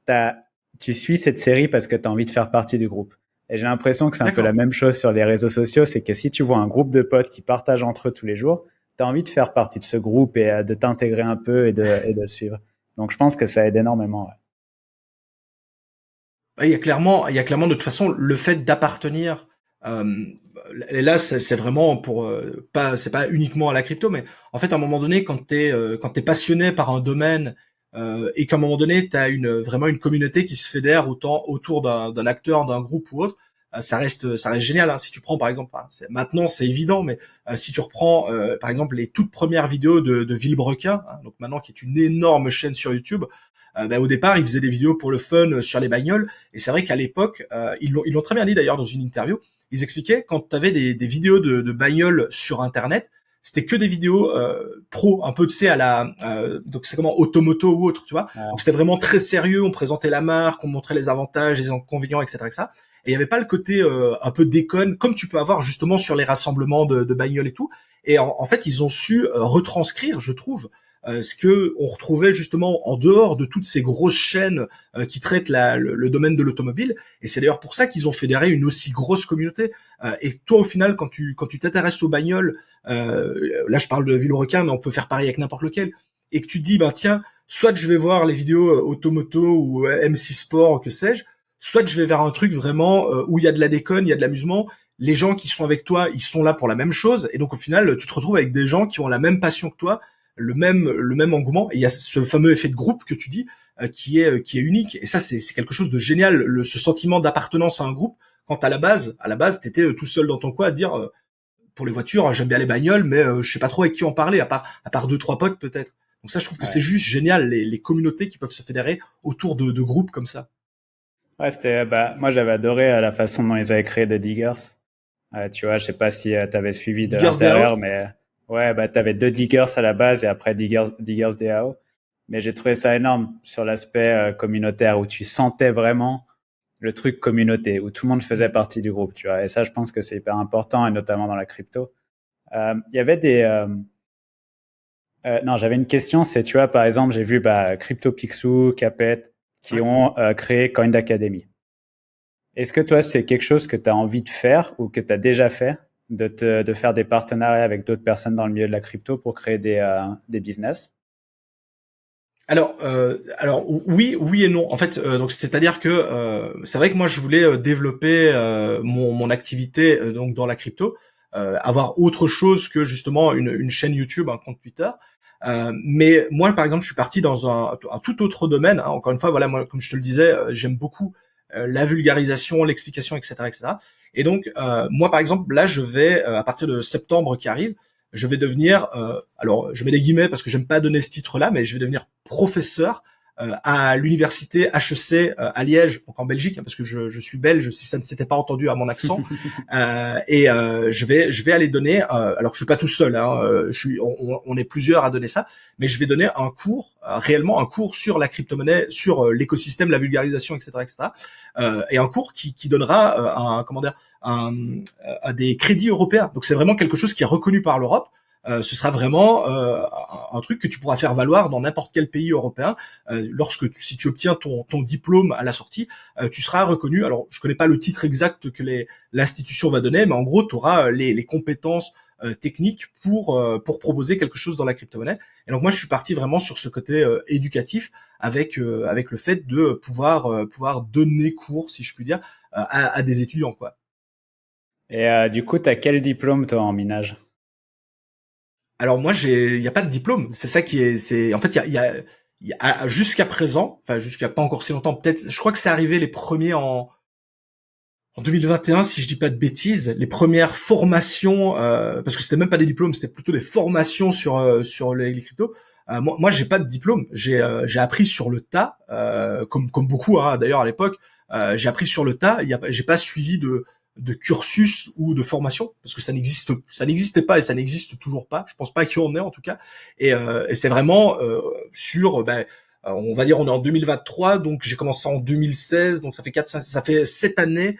tu suis cette série parce que tu as envie de faire partie du groupe. Et j'ai l'impression que c'est un peu la D'accord. même chose sur les réseaux sociaux, c'est que si tu vois un groupe de potes qui partagent entre eux tous les jours, tu as envie de faire partie de ce groupe et de t'intégrer un peu et de le suivre. Donc je pense que ça aide énormément. Ouais. Il y a clairement de toute façon le fait d'appartenir. Euh, et là, c'est vraiment pour pas, c'est pas uniquement à la crypto, mais en fait, à un moment donné, quand t'es passionné par un domaine et qu'à un moment donné, t'as vraiment une communauté qui se fédère autant autour d'un acteur, d'un groupe ou autre, ça reste génial. Hein. Si tu prends par exemple, maintenant c'est évident, mais si tu reprends par exemple les toutes premières vidéos de Villebrequin, hein, donc maintenant qui est une énorme chaîne sur YouTube. Au départ, il faisait des vidéos pour le fun sur les bagnoles, et c'est vrai qu'à l'époque, ils l'ont très bien dit d'ailleurs dans une interview. Ils expliquaient quand tu avais des vidéos de bagnoles sur Internet, c'était que des vidéos pro, un peu tu sais à la donc c'est comment Automoto ou autre, tu vois. Ouais. Donc c'était vraiment très sérieux, on présentait la marque, on montrait les avantages, les inconvénients, etc., etc. Et il y avait pas le côté un peu déconne comme tu peux avoir justement sur les rassemblements de bagnoles et tout. Et en fait, ils ont su retranscrire, je trouve, ce que on retrouvait justement en dehors de toutes ces grosses chaînes qui traitent le domaine de l'automobile. Et c'est d'ailleurs pour ça qu'ils ont fédéré une aussi grosse communauté. Et toi, au final, quand tu t'intéresses aux bagnoles, là je parle de Villebrequin, mais on peut faire pareil avec n'importe lequel, et que tu te dis, bah tiens, soit je vais voir les vidéos Automoto ou M6 Sport, que sais-je, soit je vais vers un truc vraiment où il y a de la déconne, il y a de l'amusement. Les gens qui sont avec toi, ils sont là pour la même chose, et donc au final, tu te retrouves avec des gens qui ont la même passion que toi, le même engouement. Et il y a ce fameux effet de groupe que tu dis, qui est unique. Et ça, c'est quelque chose de génial, ce sentiment d'appartenance à un groupe. Quand à la base, t'étais tout seul dans ton coin à dire, pour les voitures, j'aime bien les bagnoles, mais je sais pas trop avec qui en parler, à part deux trois potes peut-être. Donc ça, je trouve que c'est Ouais. juste génial, les communautés qui peuvent se fédérer autour de groupes comme ça. Ouais, moi j'avais adoré la façon dont ils avaient créé The Diggers. Tu vois, je sais pas si tu avais suivi de Diggers DAO. l'intérieur, mais ouais, tu avais deux Diggers à la base et après Diggers DAO. Mais j'ai trouvé ça énorme sur l'aspect communautaire où tu sentais vraiment le truc communauté, où tout le monde faisait partie du groupe, tu vois. Et ça, je pense que c'est hyper important, et notamment dans la crypto. Il y avait non, j'avais une question, c'est, tu vois, par exemple, j'ai vu CryptoPixel, Capet, qui Ouais. ont créé Coin Academy. Est-ce que toi, c'est quelque chose que tu as envie de faire ou que tu as déjà fait, de faire des partenariats avec d'autres personnes dans le milieu de la crypto pour créer des business? Alors oui, oui et non. En fait, donc c'est-à-dire que c'est vrai que moi je voulais développer mon activité donc dans la crypto, avoir autre chose que justement une chaîne YouTube, un compte Twitter. Mais moi, par exemple, je suis parti dans un tout autre domaine. Hein. Encore une fois, voilà, moi, comme je te le disais, j'aime beaucoup la vulgarisation, l'explication, etc., etc. Et donc, moi, par exemple, là, je vais, à partir de septembre qui arrive, je vais devenir, alors, je mets des guillemets parce que j'aime pas donner ce titre-là, mais je vais devenir professeur à l'université HEC à Liège, donc en Belgique, hein, parce que je suis belge, si ça ne s'était pas entendu à mon accent. Je vais aller donner, alors je suis pas tout seul, hein, on est plusieurs à donner ça, mais je vais donner un cours, réellement un cours sur la crypto-monnaie, sur l'écosystème, la vulgarisation, etc., etc. Et un cours qui donnera comment dire, des crédits européens. Donc c'est vraiment quelque chose qui est reconnu par l'Europe. Ce sera vraiment un truc que tu pourras faire valoir dans n'importe quel pays européen. Si tu obtiens ton diplôme à la sortie, tu seras reconnu. Alors, je connais pas le titre exact que l'institution va donner, mais en gros, tu auras les compétences techniques pour proposer quelque chose dans la crypto-monnaie. Et donc moi, je suis parti vraiment sur ce côté éducatif avec le fait de pouvoir donner cours, si je puis dire, à des étudiants, quoi. Et du coup, tu as quel diplôme, toi, en minage? Alors moi, il y a pas de diplôme. C'est ça qui est, en fait, jusqu'à présent, enfin jusqu'à pas encore si longtemps, peut-être, je crois que c'est arrivé les premiers en 2021, si je dis pas de bêtises, les premières formations, parce que c'était même pas des diplômes, c'était plutôt des formations sur les cryptos. Moi, j'ai pas de diplôme. J'ai appris sur le tas, comme beaucoup, hein, d'ailleurs à l'époque. J'ai appris sur le tas. J'ai pas suivi de cursus ou de formation parce que ça n'existait pas et ça n'existe toujours pas. Je pense pas qu'il y en ait en tout cas. Et c'est vraiment on va dire on est en 2023, donc j'ai commencé en 2016, donc ça fait 7 années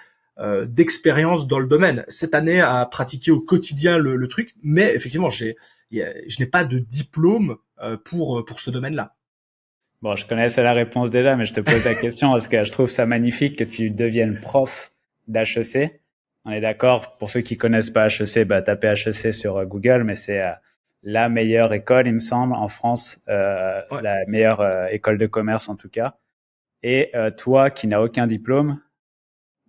d'expérience dans le domaine, 7 années à pratiquer au quotidien le truc, mais effectivement je n'ai pas de diplôme pour ce domaine-là. Bon, je connaissais la réponse déjà, mais je te pose la question parce que je trouve ça magnifique que tu deviennes prof d'HEC. On est d'accord, pour ceux qui connaissent pas HEC, bah, tapez HEC sur Google, mais c'est la meilleure école, il me semble, en France, Ouais. la meilleure école de commerce en tout cas. Et toi, qui n'as aucun diplôme,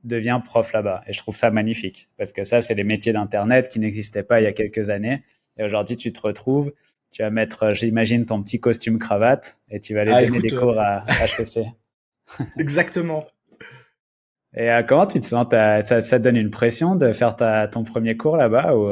deviens prof là-bas. Et je trouve ça magnifique parce que ça, c'est les métiers d'Internet qui n'existaient pas il y a quelques années. Et aujourd'hui, tu te retrouves, tu vas mettre, j'imagine, ton petit costume cravate et tu vas aller Ah donner des écoute, cours à HEC. exactement. Et comment tu te sens? Ça te donne une pression de faire ton premier cours là-bas ou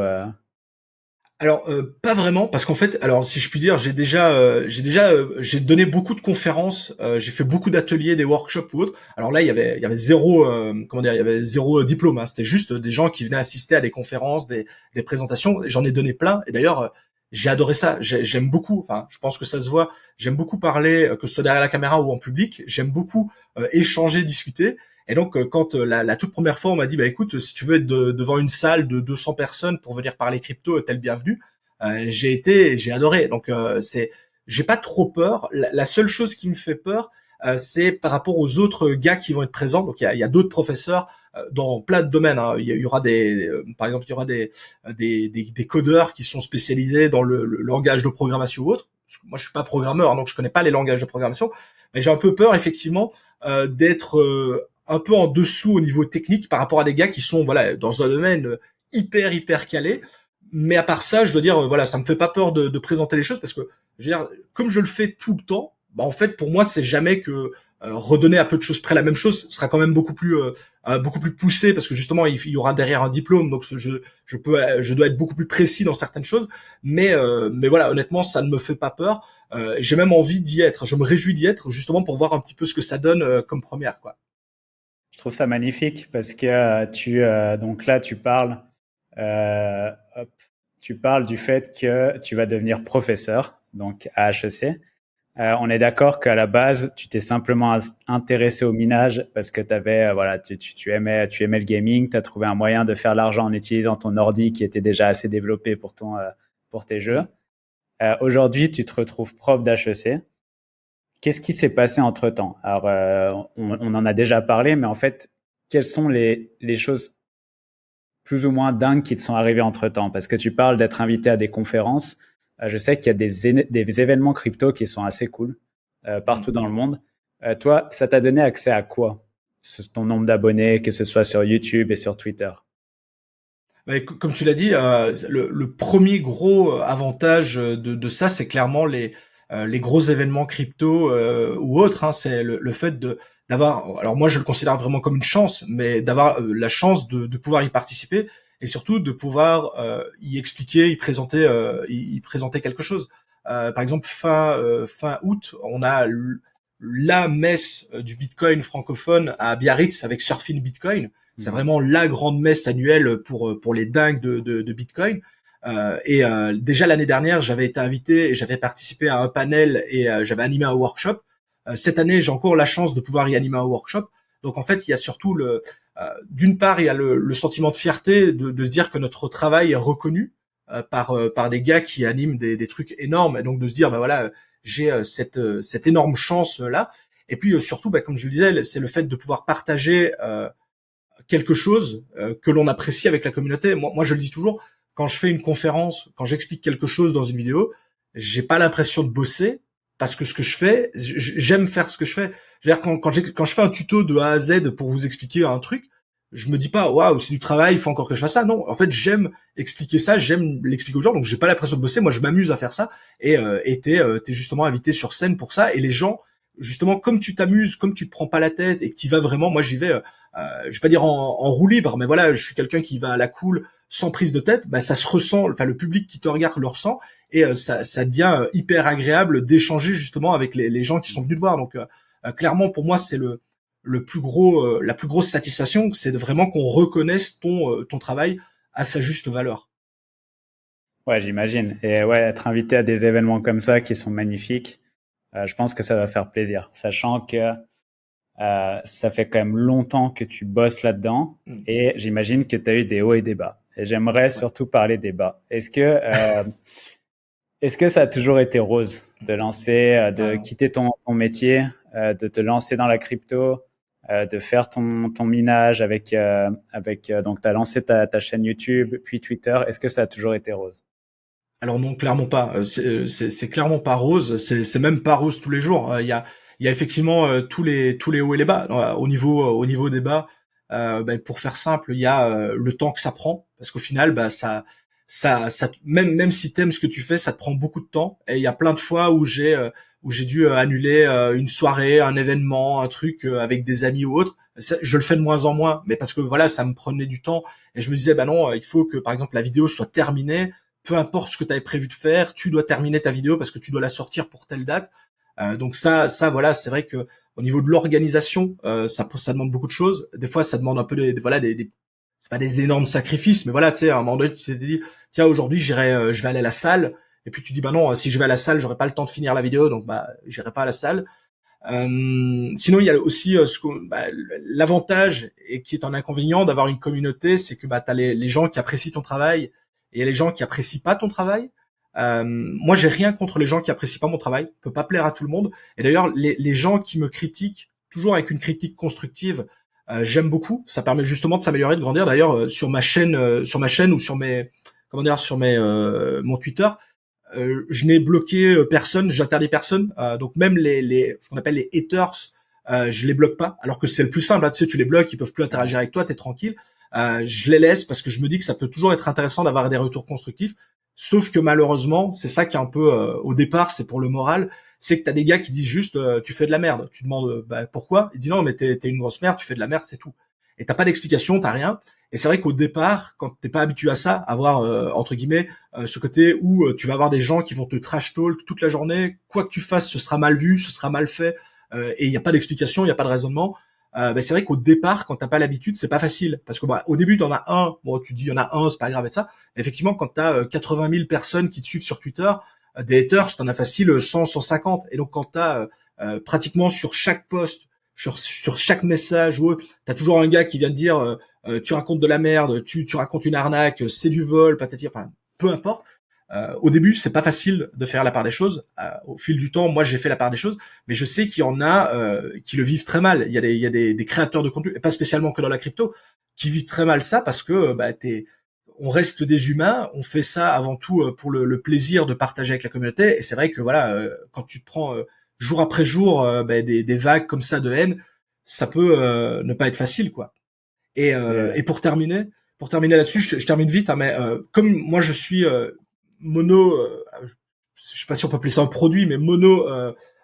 Alors pas vraiment parce qu'en fait, alors si je puis dire, j'ai donné beaucoup de conférences, j'ai fait beaucoup d'ateliers, des workshops ou autres. Alors là, il y avait zéro comment dire, il y avait zéro diplôme, hein. C'était juste des gens qui venaient assister à des conférences, des présentations. J'en ai donné plein et d'ailleurs j'ai adoré ça. J'aime beaucoup. Enfin, je pense que ça se voit. J'aime beaucoup parler, que ce soit derrière la caméra ou en public. J'aime beaucoup échanger, discuter. Et donc, quand la toute première fois, on m'a dit, bah écoute, si tu veux être devant une salle de 200 personnes pour venir parler crypto, t'es le bienvenu. J'ai adoré. Donc, j'ai pas trop peur. La seule chose qui me fait peur, c'est par rapport aux autres gars qui vont être présents. Donc, il y a d'autres professeurs dans plein de domaines, hein. Il y aura par exemple, il y aura des codeurs qui sont spécialisés dans le langage de programmation ou autre. Parce que moi, je suis pas programmeur, hein, donc je connais pas les langages de programmation. Mais j'ai un peu peur, effectivement, d'être un peu en dessous au niveau technique par rapport à des gars qui sont voilà dans un domaine hyper calé. Mais à part ça, je dois dire voilà, ça me fait pas peur de présenter les choses parce que je veux dire comme je le fais tout le temps, bah en fait pour moi c'est jamais que redonner à peu de choses près la même chose sera quand même beaucoup plus poussé parce que justement il y aura derrière un diplôme donc je dois être beaucoup plus précis dans certaines choses mais voilà honnêtement ça ne me fait pas peur. J'ai même envie d'y être, je me réjouis d'y être justement pour voir un petit peu ce que ça donne comme première quoi. je trouve ça magnifique parce que donc là tu parles hop, tu parles du fait que tu vas devenir professeur donc à HEC. On est d'accord qu'à la base, tu t'es simplement intéressé au minage parce que voilà, tu aimais le gaming, tu as trouvé un moyen de faire l'argent en utilisant ton ordi qui était déjà assez développé pour tes jeux. Mhm. Aujourd'hui, tu te retrouves prof d'HEC. Qu'est-ce qui s'est passé entre-temps? Alors, on en a déjà parlé, mais en fait, quelles sont les choses plus ou moins dingues qui te sont arrivées entre-temps? Parce que tu parles d'être invité à des conférences. Je sais qu'il y a des événements crypto qui sont assez cool partout dans le monde. Toi, ça t'a donné accès à quoi? Ton nombre d'abonnés, que ce soit sur YouTube et sur Twitter. Ouais, comme tu l'as dit, le premier gros avantage de ça, c'est clairement les gros événements crypto ou autres. Hein, c'est le fait de d'avoir. Alors moi, je le considère vraiment comme une chance, mais d'avoir la chance de pouvoir y participer et surtout de pouvoir y expliquer, y présenter quelque chose. Par exemple, fin août, on a la messe du Bitcoin francophone à Biarritz avec Surfing Bitcoin. C'est vraiment la grande messe annuelle pour les dingues de Bitcoin. Déjà l'année dernière, j'avais été invité et j'avais participé à un panel et j'avais animé un workshop. Cette année, j'ai encore la chance de pouvoir y animer un workshop. Donc en fait, il y a surtout d'une part, il y a le sentiment de fierté de se dire que notre travail est reconnu par des gars qui animent des trucs énormes, et donc de se dire bah voilà, j'ai cette énorme chance là. Et puis surtout, bah, comme je le disais, c'est le fait de pouvoir partager quelque chose que l'on apprécie avec la communauté. Moi, je le dis toujours, quand je fais une conférence, quand j'explique quelque chose dans une vidéo, j'ai pas l'impression de bosser parce que ce que je fais, j'aime faire ce que je fais. Je veux dire, quand je fais un tuto de A à Z pour vous expliquer un truc, je me dis pas waouh, c'est du travail, il faut encore que je fasse ça. Non, en fait, j'aime expliquer ça, j'aime l'expliquer aux gens, donc j'ai pas l'impression de bosser. Moi, je m'amuse à faire ça. Et t'es justement invité sur scène pour ça. Et les gens, justement, comme tu t'amuses, comme tu te prends pas la tête et que tu vas vraiment, moi j'y vais. Je vais pas dire en roue libre, mais voilà, je suis quelqu'un qui va à la cool, sans prise de tête. Bah ça se ressent, enfin le public qui te regarde le ressent, et ça devient hyper agréable d'échanger justement avec les gens qui sont venus te voir. Donc clairement pour moi c'est le plus gros, la plus grosse satisfaction, c'est vraiment qu'on reconnaisse ton travail à sa juste valeur. Ouais, j'imagine. Et ouais, être invité à des événements comme ça qui sont magnifiques, je pense que ça va faire plaisir, sachant que ça fait quand même longtemps que tu bosses là-dedans Mm. et j'imagine que tu as eu des hauts et des bas. Et j'aimerais Ouais. surtout parler des bas. Est-ce que ça a toujours été rose de lancer, de Alors, quitter ton métier, de te lancer dans la crypto, de faire ton minage avec donc tu as lancé ta chaîne YouTube, puis Twitter. Est-ce que ça a toujours été rose? alors non, clairement pas. C'est clairement pas rose. C'est même pas rose tous les jours. Il y a effectivement tous les hauts et les bas. Au niveau des bas, ben, pour faire simple, il y a le temps que ça prend, parce qu'au final, bah même si t'aimes ce que tu fais, ça te prend beaucoup de temps. Et il y a plein de fois où j'ai dû annuler une soirée, un événement, un truc avec des amis ou autre. Je le fais de moins en moins, mais parce que voilà, ça me prenait du temps et je me disais bah non, il faut que par exemple la vidéo soit terminée, peu importe ce que tu avais prévu de faire, tu dois terminer ta vidéo parce que tu dois la sortir pour telle date. Donc voilà, c'est vrai que au niveau de l'organisation, ça demande beaucoup de choses. Des fois, ça demande un peu voilà, c'est pas des énormes sacrifices, mais voilà, tu sais, à un moment donné, tu t'es dit, tiens, aujourd'hui, je vais aller à la salle. Et puis tu dis, bah non, si je vais à la salle, j'aurai pas le temps de finir la vidéo, donc bah, j'irai pas à la salle. Sinon, il y a aussi l'avantage et qui est un inconvénient d'avoir une communauté, c'est que bah t'as les gens qui apprécient ton travail et il y a les gens qui apprécient pas ton travail. Moi, j'ai rien contre les gens qui apprécient pas mon travail. Je peux pas plaire à tout le monde. Et d'ailleurs, les gens qui me critiquent, toujours avec une critique constructive, j'aime beaucoup. Ça permet justement de s'améliorer, de grandir. D'ailleurs, sur ma chaîne ou sur mes, comment dire, sur mon Twitter, je n'ai bloqué personne, j'interdis personne. Donc même ce qu'on appelle les haters, je les bloque pas. Alors que c'est le plus simple, là, tu sais, tu les bloques, ils peuvent plus interagir avec toi, t'es tranquille. Je les laisse parce que je me dis que ça peut toujours être intéressant d'avoir des retours constructifs. Sauf que malheureusement, c'est ça qui est un peu au départ, c'est pour le moral, c'est que t'as des gars qui disent juste tu fais de la merde. Tu demandes bah, pourquoi? Il dit non mais t'es une grosse merde, tu fais de la merde, c'est tout. Et t'as pas d'explication, t'as rien. Et c'est vrai qu'au départ, quand t'es pas habitué à ça, avoir entre guillemets ce côté où tu vas avoir des gens qui vont te trash talk toute la journée, quoi que tu fasses, ce sera mal vu, ce sera mal fait, et il n'y a pas d'explication, il n'y a pas de raisonnement. Ben c'est vrai qu'au départ, quand t'as pas l'habitude, c'est pas facile, parce que bah, au début, t'en as un, bon, tu dis il y en a un, c'est pas grave et ça. Mais effectivement, quand t'as 80 000 personnes qui te suivent sur Twitter, des haters, t'en as facile 100, 150. Et donc quand t'as pratiquement sur chaque post, sur chaque message, ou t'as toujours un gars qui vient te dire tu racontes de la merde, tu racontes une arnaque, c'est du vol, patati, enfin peu importe. Au début, c'est pas facile de faire la part des choses. Au fil du temps, moi, j'ai fait la part des choses, mais je sais qu'il y en a qui le vivent très mal. Il y a des créateurs de contenu, et pas spécialement que dans la crypto, qui vivent très mal ça parce que bah, on reste des humains, on fait ça avant tout pour le plaisir de partager avec la communauté. Et c'est vrai que voilà, quand tu te prends jour après jour bah, des vagues comme ça de haine, ça peut ne pas être facile, quoi. Et C'est pour terminer là-dessus, je termine vite, hein, mais comme moi je suis mono, je sais pas si on peut appeler ça un produit, mais mono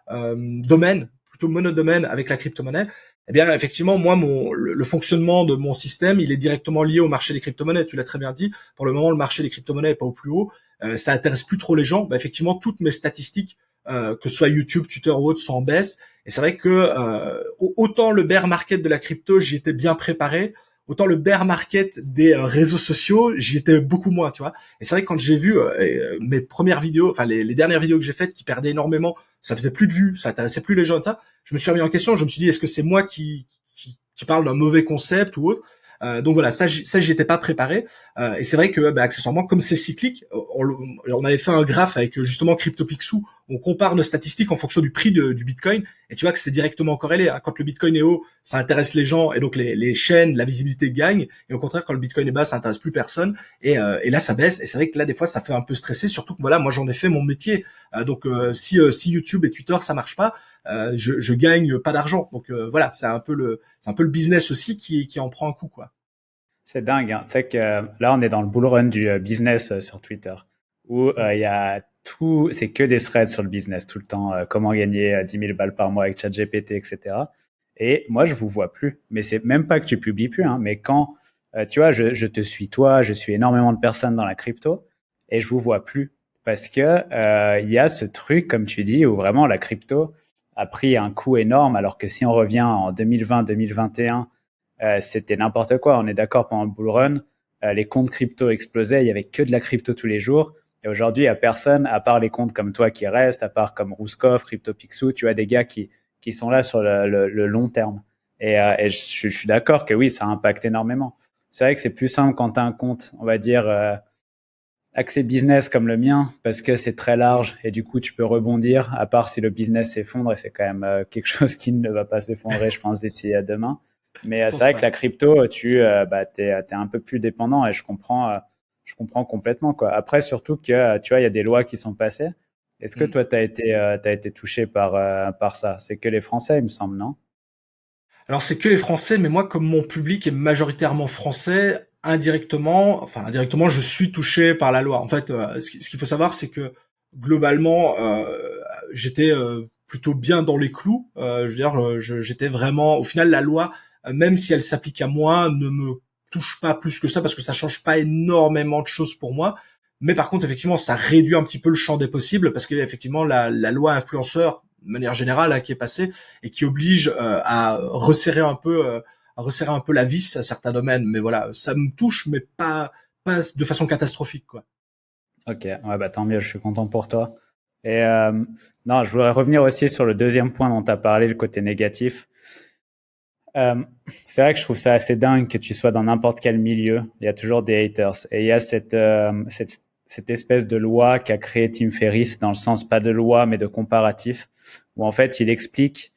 domaine, plutôt monodomaine avec la crypto-monnaie, eh bien effectivement moi le fonctionnement de mon système il est directement lié au marché des crypto-monnaies. Tu l'as très bien dit. Pour le moment le marché des crypto-monnaies est pas au plus haut. Ça intéresse plus trop les gens. Bah, effectivement toutes mes statistiques que ce soit YouTube, Twitter ou autre, sont en baisse. Et c'est vrai que autant le bear market de la crypto, j'y étais bien préparé, autant le bear market des réseaux sociaux, j'y étais beaucoup moins, tu vois. Et c'est vrai que quand j'ai vu mes premières vidéos, enfin les dernières vidéos que j'ai faites qui perdaient énormément, ça faisait plus de vues, ça intéressait plus les gens, ça. Je me suis remis en question, je me suis dit est-ce que c'est moi qui parle d'un mauvais concept ou autre. Donc voilà, ça j'y étais pas préparé. Et c'est vrai que accessoirement, comme c'est cyclique, on avait fait un graphe avec justement CryptoPixel. On compare nos statistiques en fonction du prix du Bitcoin. Et tu vois que c'est directement corrélé. Hein. Quand le Bitcoin est haut, ça intéresse les gens et donc les chaînes, la visibilité gagne. Et au contraire, quand le Bitcoin est bas, ça intéresse plus personne. Et là, ça baisse. Et c'est vrai que là, des fois, ça fait un peu stresser. Surtout que voilà, moi, j'en ai fait mon métier. Donc si YouTube et Twitter, ça marche pas, je gagne pas d'argent. Donc voilà, c'est un peu le business aussi qui en prend un coup, quoi. C'est dingue, hein. Tu sais que là, on est dans le bull run du business sur Twitter, où il y a tout, c'est que des threads sur le business tout le temps, comment gagner 10 000 balles par mois avec ChatGPT, etc. Et moi, je vous vois plus. Mais c'est même pas que tu publies plus, hein, mais quand, tu vois, je te suis toi, je suis énormément de personnes dans la crypto, et je vous vois plus. Parce que il y a ce truc, comme tu dis, où vraiment la crypto a pris un coup énorme, alors que si on revient en 2020-2021, c'était n'importe quoi. On est d'accord, pendant le bull run, les comptes crypto explosaient, il y avait que de la crypto tous les jours. Et aujourd'hui, il y a personne, à part les comptes comme toi qui restent, à part comme Rouskov, CryptoPixel, tu as des gars qui sont là sur le long terme. Et je suis d'accord que oui, ça impacte énormément. C'est vrai que c'est plus simple quand tu as un compte, on va dire, accès business comme le mien, parce que c'est très large et du coup, tu peux rebondir, à part si le business s'effondre, et c'est quand même quelque chose qui ne va pas s'effondrer, je pense, d'ici à demain. Mais Je c'est pense vrai que pas. la crypto, t'es un peu plus dépendant et je comprends complètement, quoi. Après, surtout que, tu vois, il y a des lois qui sont passées. Est-ce que Mm. toi, t'as été touché par ça? C'est que les Français, il me semble, non? Alors c'est que les Français, mais moi comme mon public est majoritairement français, indirectement, je suis touché par la loi. En fait, ce qu'il faut savoir, c'est que globalement, j'étais plutôt bien dans les clous. Je veux dire, j'étais vraiment. Au final, la loi, même si elle s'applique à moi, ne me touche pas plus que ça parce que ça change pas énormément de choses pour moi. Mais par contre, effectivement, ça réduit un petit peu le champ des possibles parce que effectivement, la loi influenceur, de manière générale, qui est passée et qui oblige à resserrer un peu la vis à certains domaines. Mais voilà, ça me touche, mais pas de façon catastrophique, quoi. Ok, ouais, bah, tant mieux, je suis content pour toi. Et non, je voudrais revenir aussi sur le deuxième point dont tu as parlé, le côté négatif. Euh, c'est vrai que je trouve ça assez dingue que tu sois dans n'importe quel milieu. Il y a toujours des haters. Et il y a cette espèce de loi qu'a créé Tim Ferriss, dans le sens pas de loi, mais de comparatif, où en fait, il explique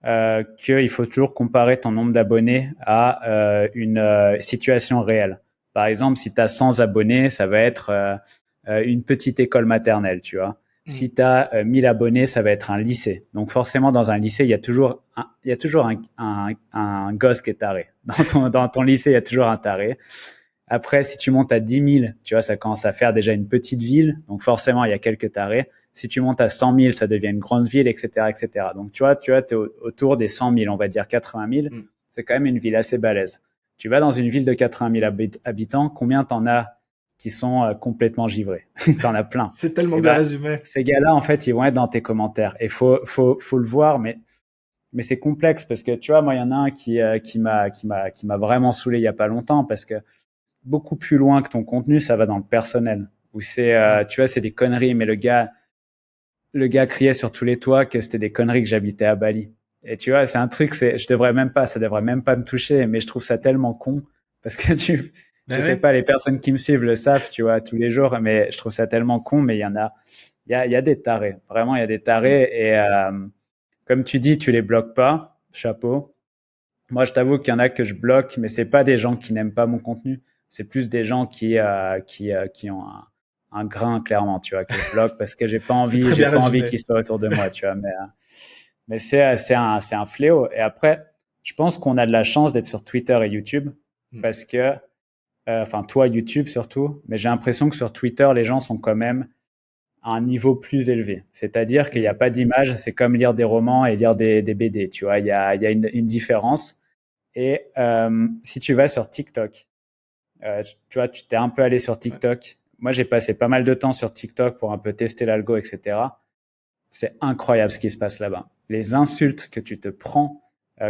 qu'il faut toujours comparer ton nombre d'abonnés à une situation réelle. Par exemple, si tu as 100 abonnés, ça va être une petite école maternelle, tu vois. Mm. Si tu as 1000 abonnés, ça va être un lycée. Donc forcément, dans un lycée, il y a toujours un gosse qui est taré. Dans ton lycée, il y a toujours un taré. Après, si tu montes à 10 000, tu vois, ça commence à faire déjà une petite ville. Donc forcément, il y a quelques tarés. Si tu montes à 100 000, ça devient une grande ville, etc., etc. Donc tu vois, t'es autour des 100 000, on va dire 80 000. Mm. C'est quand même une ville assez balèze. Tu vas dans une ville de 80 000 habitants, combien t'en as qui sont complètement givrés? T'en as plein. C'est tellement Et bien ben, résumé. ces gars-là, en fait, ils vont être dans tes commentaires. Et faut le voir, mais c'est complexe parce que tu vois, moi, il y en a un qui m'a vraiment saoulé il y a pas longtemps, parce que beaucoup plus loin que ton contenu, ça va dans le personnel. Où c'est, Mm. tu vois, c'est des conneries, mais le gars criait sur tous les toits que c'était des conneries que j'habitais à Bali. Et tu vois, c'est un truc, ça devrait même pas me toucher, mais je trouve ça tellement con parce que je Ben sais ouais. pas, les personnes qui me suivent le savent, tu vois, tous les jours, mais je trouve ça tellement con, mais il y a des tarés. Vraiment, il y a des Mm. tarés et, comme tu dis, tu les bloques pas. Chapeau. Moi, je t'avoue qu'il y en a que je bloque, mais c'est pas des gens qui n'aiment pas mon contenu. C'est plus des gens qui ont un grain, clairement, tu vois, que je bloque parce que C'est très j'ai bien pas envie résumé. qu'ils soient autour de moi, tu vois. Mais c'est un fléau. Et après, je pense qu'on a de la chance d'être sur Twitter et YouTube Mm. parce que, enfin, toi, YouTube surtout, mais j'ai l'impression que sur Twitter, les gens sont quand même à un niveau plus élevé. C'est-à-dire qu'il n'y a pas d'image, c'est comme lire des romans et lire des BD, tu vois, il y a une différence. Et si tu vas sur TikTok, tu vois, tu t'es un peu allé sur TikTok. Moi, j'ai passé pas mal de temps sur TikTok pour un peu tester l'algo, etc. C'est incroyable ce qui se passe là-bas. Les insultes que tu te prends,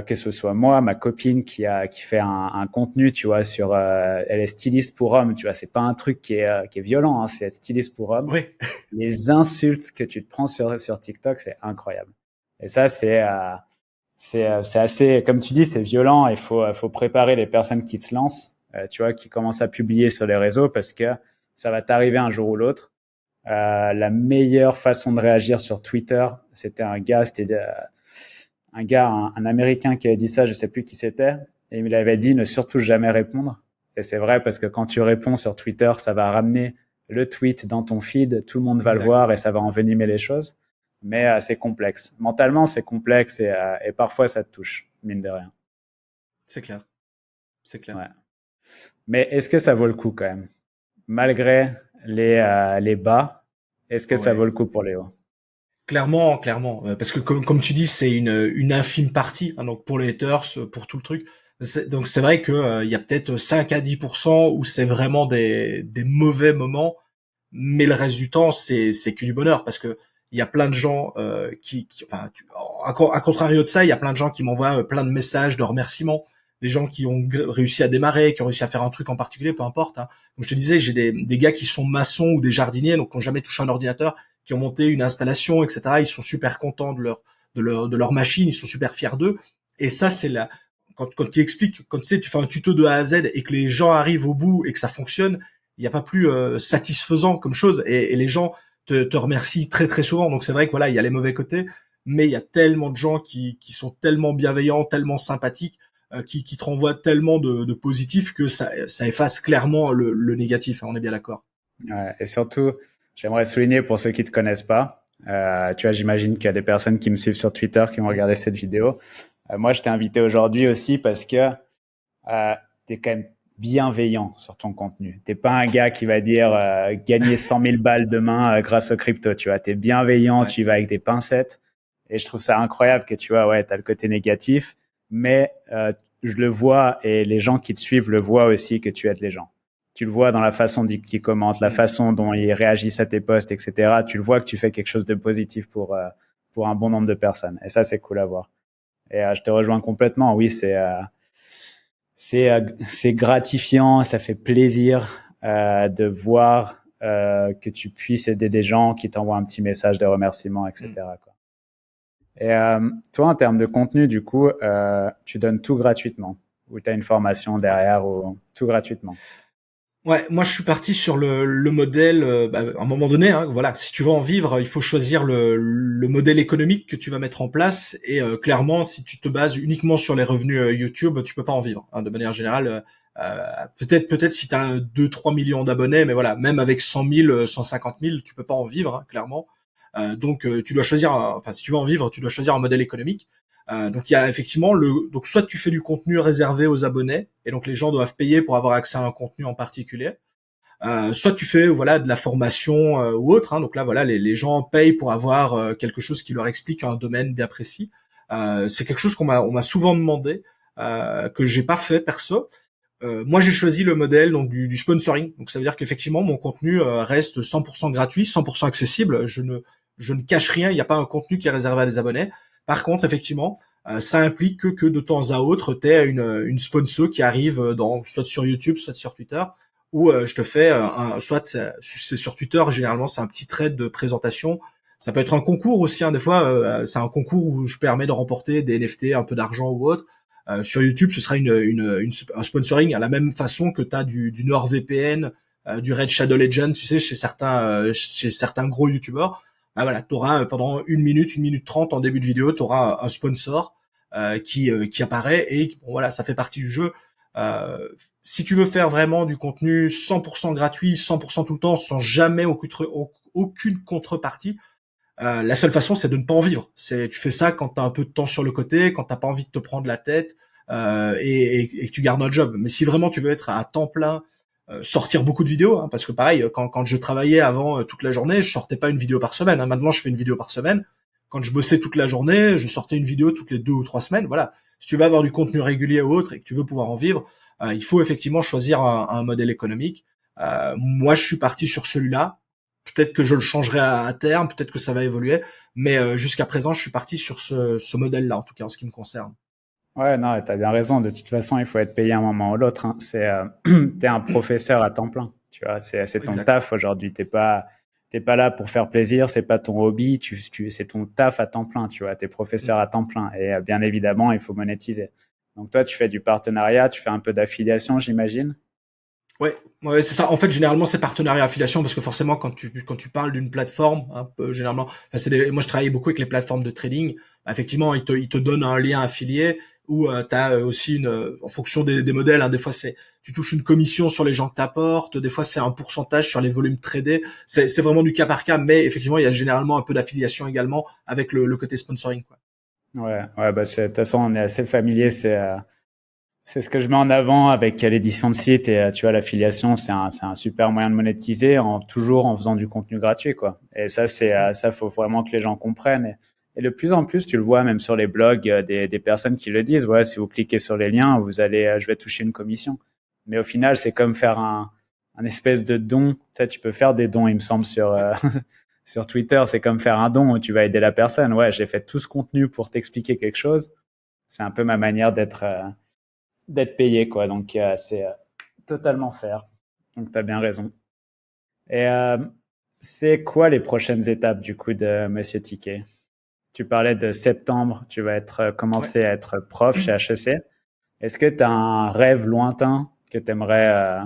que ce soit moi, ma copine qui fait un contenu, tu vois, sur, elle est styliste pour hommes, tu vois, c'est pas un truc qui est violent, hein, c'est être styliste pour hommes. Oui, Les insultes que tu te prends sur TikTok, c'est incroyable. Et ça, c'est assez, comme tu dis, c'est violent. Il faut préparer les personnes qui se lancent, tu vois, qui commencent à publier sur les réseaux parce que ça va t'arriver un jour ou l'autre. La meilleure façon de réagir sur Twitter, c'était un Américain qui avait dit ça, je sais plus qui c'était, et il avait dit ne surtout jamais répondre. Et c'est vrai parce que quand tu réponds sur Twitter, ça va ramener le tweet dans ton feed, tout le monde va le exact. voir et ça va envenimer les choses. Mais c'est complexe. Mentalement, c'est complexe et parfois ça te touche, mine de rien. C'est clair. C'est clair. Ouais. Mais est-ce que ça vaut le coup quand même? Malgré les bas, est-ce que ça vaut Ouais. le coup pour Léo? Clairement, clairement, parce que comme tu dis, c'est une infime partie, hein, donc pour les haters, pour tout le truc. Donc c'est vrai que il y a peut-être 5 à 10% où c'est vraiment des mauvais moments, mais le reste du temps c'est que du bonheur parce que il y a plein de gens enfin à contrario de ça, il y a plein de gens qui m'envoient plein de messages de remerciements, des gens qui ont réussi à démarrer, qui ont réussi à faire un truc en particulier, peu importe, hein. Donc je te disais, j'ai des gars qui sont maçons ou des jardiniers, donc qui ont jamais touché un ordinateur, qui ont monté une installation, etc. Ils sont super contents de leur machine, ils sont super fiers d'eux. Et ça, c'est la quand tu expliques, quand tu sais, tu fais un tuto de A à Z et que les gens arrivent au bout et que ça fonctionne, il n'y a pas plus satisfaisant comme chose. Et les gens te remercient très très souvent. Donc c'est vrai que voilà, il y a les mauvais côtés, mais il y a tellement de gens qui sont tellement bienveillants, tellement sympathiques, qui te renvoient tellement de positifs que ça efface clairement le négatif. Hein, on est bien d'accord. Ouais, et surtout, j'aimerais souligner pour ceux qui te connaissent pas, tu vois, j'imagine qu'il y a des personnes qui me suivent sur Twitter qui vont regarder cette vidéo. Moi, je t'ai invité aujourd'hui aussi parce que tu es quand même bienveillant sur ton contenu. T'es pas un gars qui va dire gagner 100 000 balles demain grâce au crypto. Tu vois, t'es bienveillant, Ouais, tu y vas avec des pincettes. Et je trouve ça incroyable que tu vois, ouais, t'as le côté négatif, mais je le vois et les gens qui te suivent le voient aussi que tu aides les gens. Tu le vois dans la façon qu'ils commentent, la mm, façon dont ils réagissent à tes posts, etc. Tu le vois que tu fais quelque chose de positif pour un bon nombre de personnes. Et ça, c'est cool à voir. Et je te rejoins complètement. Oui, c'est gratifiant, ça fait plaisir de voir que tu puisses aider des gens qui t'envoient un petit message de remerciement, mm. etc., quoi. Et toi, en termes de contenu, du coup, tu donnes tout gratuitement ou tu as une formation Ouais. derrière ou tout gratuitement. Ouais, moi je suis parti sur le modèle, à un moment donné, hein, voilà, si tu veux en vivre, il faut choisir le modèle économique que tu vas mettre en place. Et clairement, si tu te bases uniquement sur les revenus YouTube, tu peux pas en vivre. Hein, de manière générale, peut-être si tu as 2-3 millions d'abonnés, mais voilà, même avec 100 000, 150 000, tu peux pas en vivre, hein, clairement. Donc tu dois choisir, enfin si tu veux en vivre, tu dois choisir un modèle économique. Donc il y a effectivement donc soit tu fais du contenu réservé aux abonnés et donc les gens doivent payer pour avoir accès à un contenu en particulier. Soit tu fais voilà de la formation ou autre. Hein, donc là voilà les gens payent pour avoir quelque chose qui leur explique un domaine bien précis. C'est quelque chose on m'a souvent demandé que j'ai pas fait perso. Moi, j'ai choisi le modèle donc du sponsoring. Donc, ça veut dire qu'effectivement, mon contenu reste 100% gratuit, 100% accessible. Je ne cache rien. Il n'y a pas un contenu qui est réservé à des abonnés. Par contre, effectivement, ça implique que de temps à autre, tu aies une sponsor qui arrive soit sur YouTube, soit sur Twitter, où je te fais soit c'est sur Twitter. Généralement, c'est un petit trait de présentation. Ça peut être un concours aussi. Hein, des fois, c'est un concours où je permets de remporter des NFT, un peu d'argent ou autre. Sur YouTube, ce sera un sponsoring à la même façon que tu as du NordVPN, du Red Shadow Legend, tu sais, chez certains gros YouTubeurs. Ah, voilà, tu auras pendant 1 minute 30 en début de vidéo, tu auras un sponsor qui apparaît et bon, voilà, ça fait partie du jeu. Si tu veux faire vraiment du contenu 100% gratuit, 100% tout le temps, sans jamais aucune contrepartie, la seule façon, c'est de ne pas en vivre. Tu fais ça quand tu as un peu de temps sur le côté, quand t'as pas envie de te prendre la tête et que tu gardes un job. Mais si vraiment tu veux être à temps plein sortir beaucoup de vidéos, hein, parce que pareil, quand je travaillais avant toute la journée, je sortais pas une vidéo par semaine. Hein. Maintenant, je fais une vidéo par semaine. Quand je bossais toute la journée, je sortais une vidéo toutes les 2 ou 3 semaines. Voilà. Si tu veux avoir du contenu régulier ou autre et que tu veux pouvoir en vivre, il faut effectivement choisir un modèle économique. Moi, je suis parti sur celui-là. Peut-être que je le changerai à terme, peut-être que ça va évoluer, mais jusqu'à présent, je suis parti sur ce modèle-là, en tout cas en ce qui me concerne. Ouais, non, t'as bien raison. De toute façon, il faut être payé à un moment ou l'autre. Hein. T'es un professeur à temps plein. Tu vois, c'est ton Exact. taf aujourd'hui. T'es pas là pour faire plaisir. C'est pas ton hobby. C'est ton taf à temps plein. Tu vois, t'es professeur à temps plein. Et bien évidemment, il faut monétiser. Donc toi, tu fais du partenariat, tu fais un peu d'affiliation, j'imagine. Ouais, ouais, c'est ça. En fait, généralement, c'est partenariat affiliation parce que forcément, quand tu parles d'une plateforme, un peu généralement, enfin, moi, je travaille beaucoup avec les plateformes de trading. Bah, effectivement, ils te donnent un lien affilié ou tu as aussi en fonction des modèles. Hein, des fois, tu touches une commission sur les gens que t'apportes. Des fois, c'est un pourcentage sur les volumes tradés. C'est vraiment du cas par cas, mais effectivement, il y a généralement un peu d'affiliation également avec le côté sponsoring, quoi. Ouais, ouais, bah de toute façon, on est assez familier. C'est ce que je mets en avant avec l'édition de site et tu vois l'affiliation, c'est un super moyen de monétiser toujours en faisant du contenu gratuit quoi. Et ça ça faut vraiment que les gens comprennent et de plus en plus tu le vois même sur les blogs des personnes qui le disent ouais si vous cliquez sur les liens vous allez je vais toucher une commission. Mais au final c'est comme faire un espèce de don. Tu sais tu peux faire des dons il me semble sur Ouais. sur Twitter c'est comme faire un don où tu vas aider la personne. Ouais j'ai fait tout ce contenu pour t'expliquer quelque chose. C'est un peu ma manière d'être payé, quoi. Donc, c'est totalement fair. Donc, tu as bien raison. Et c'est quoi les prochaines étapes, du coup, de Monsieur Ticket? Tu parlais de septembre, tu vas être Ouais. commencer à être prof chez HEC. Est-ce que tu as un rêve lointain que tu aimerais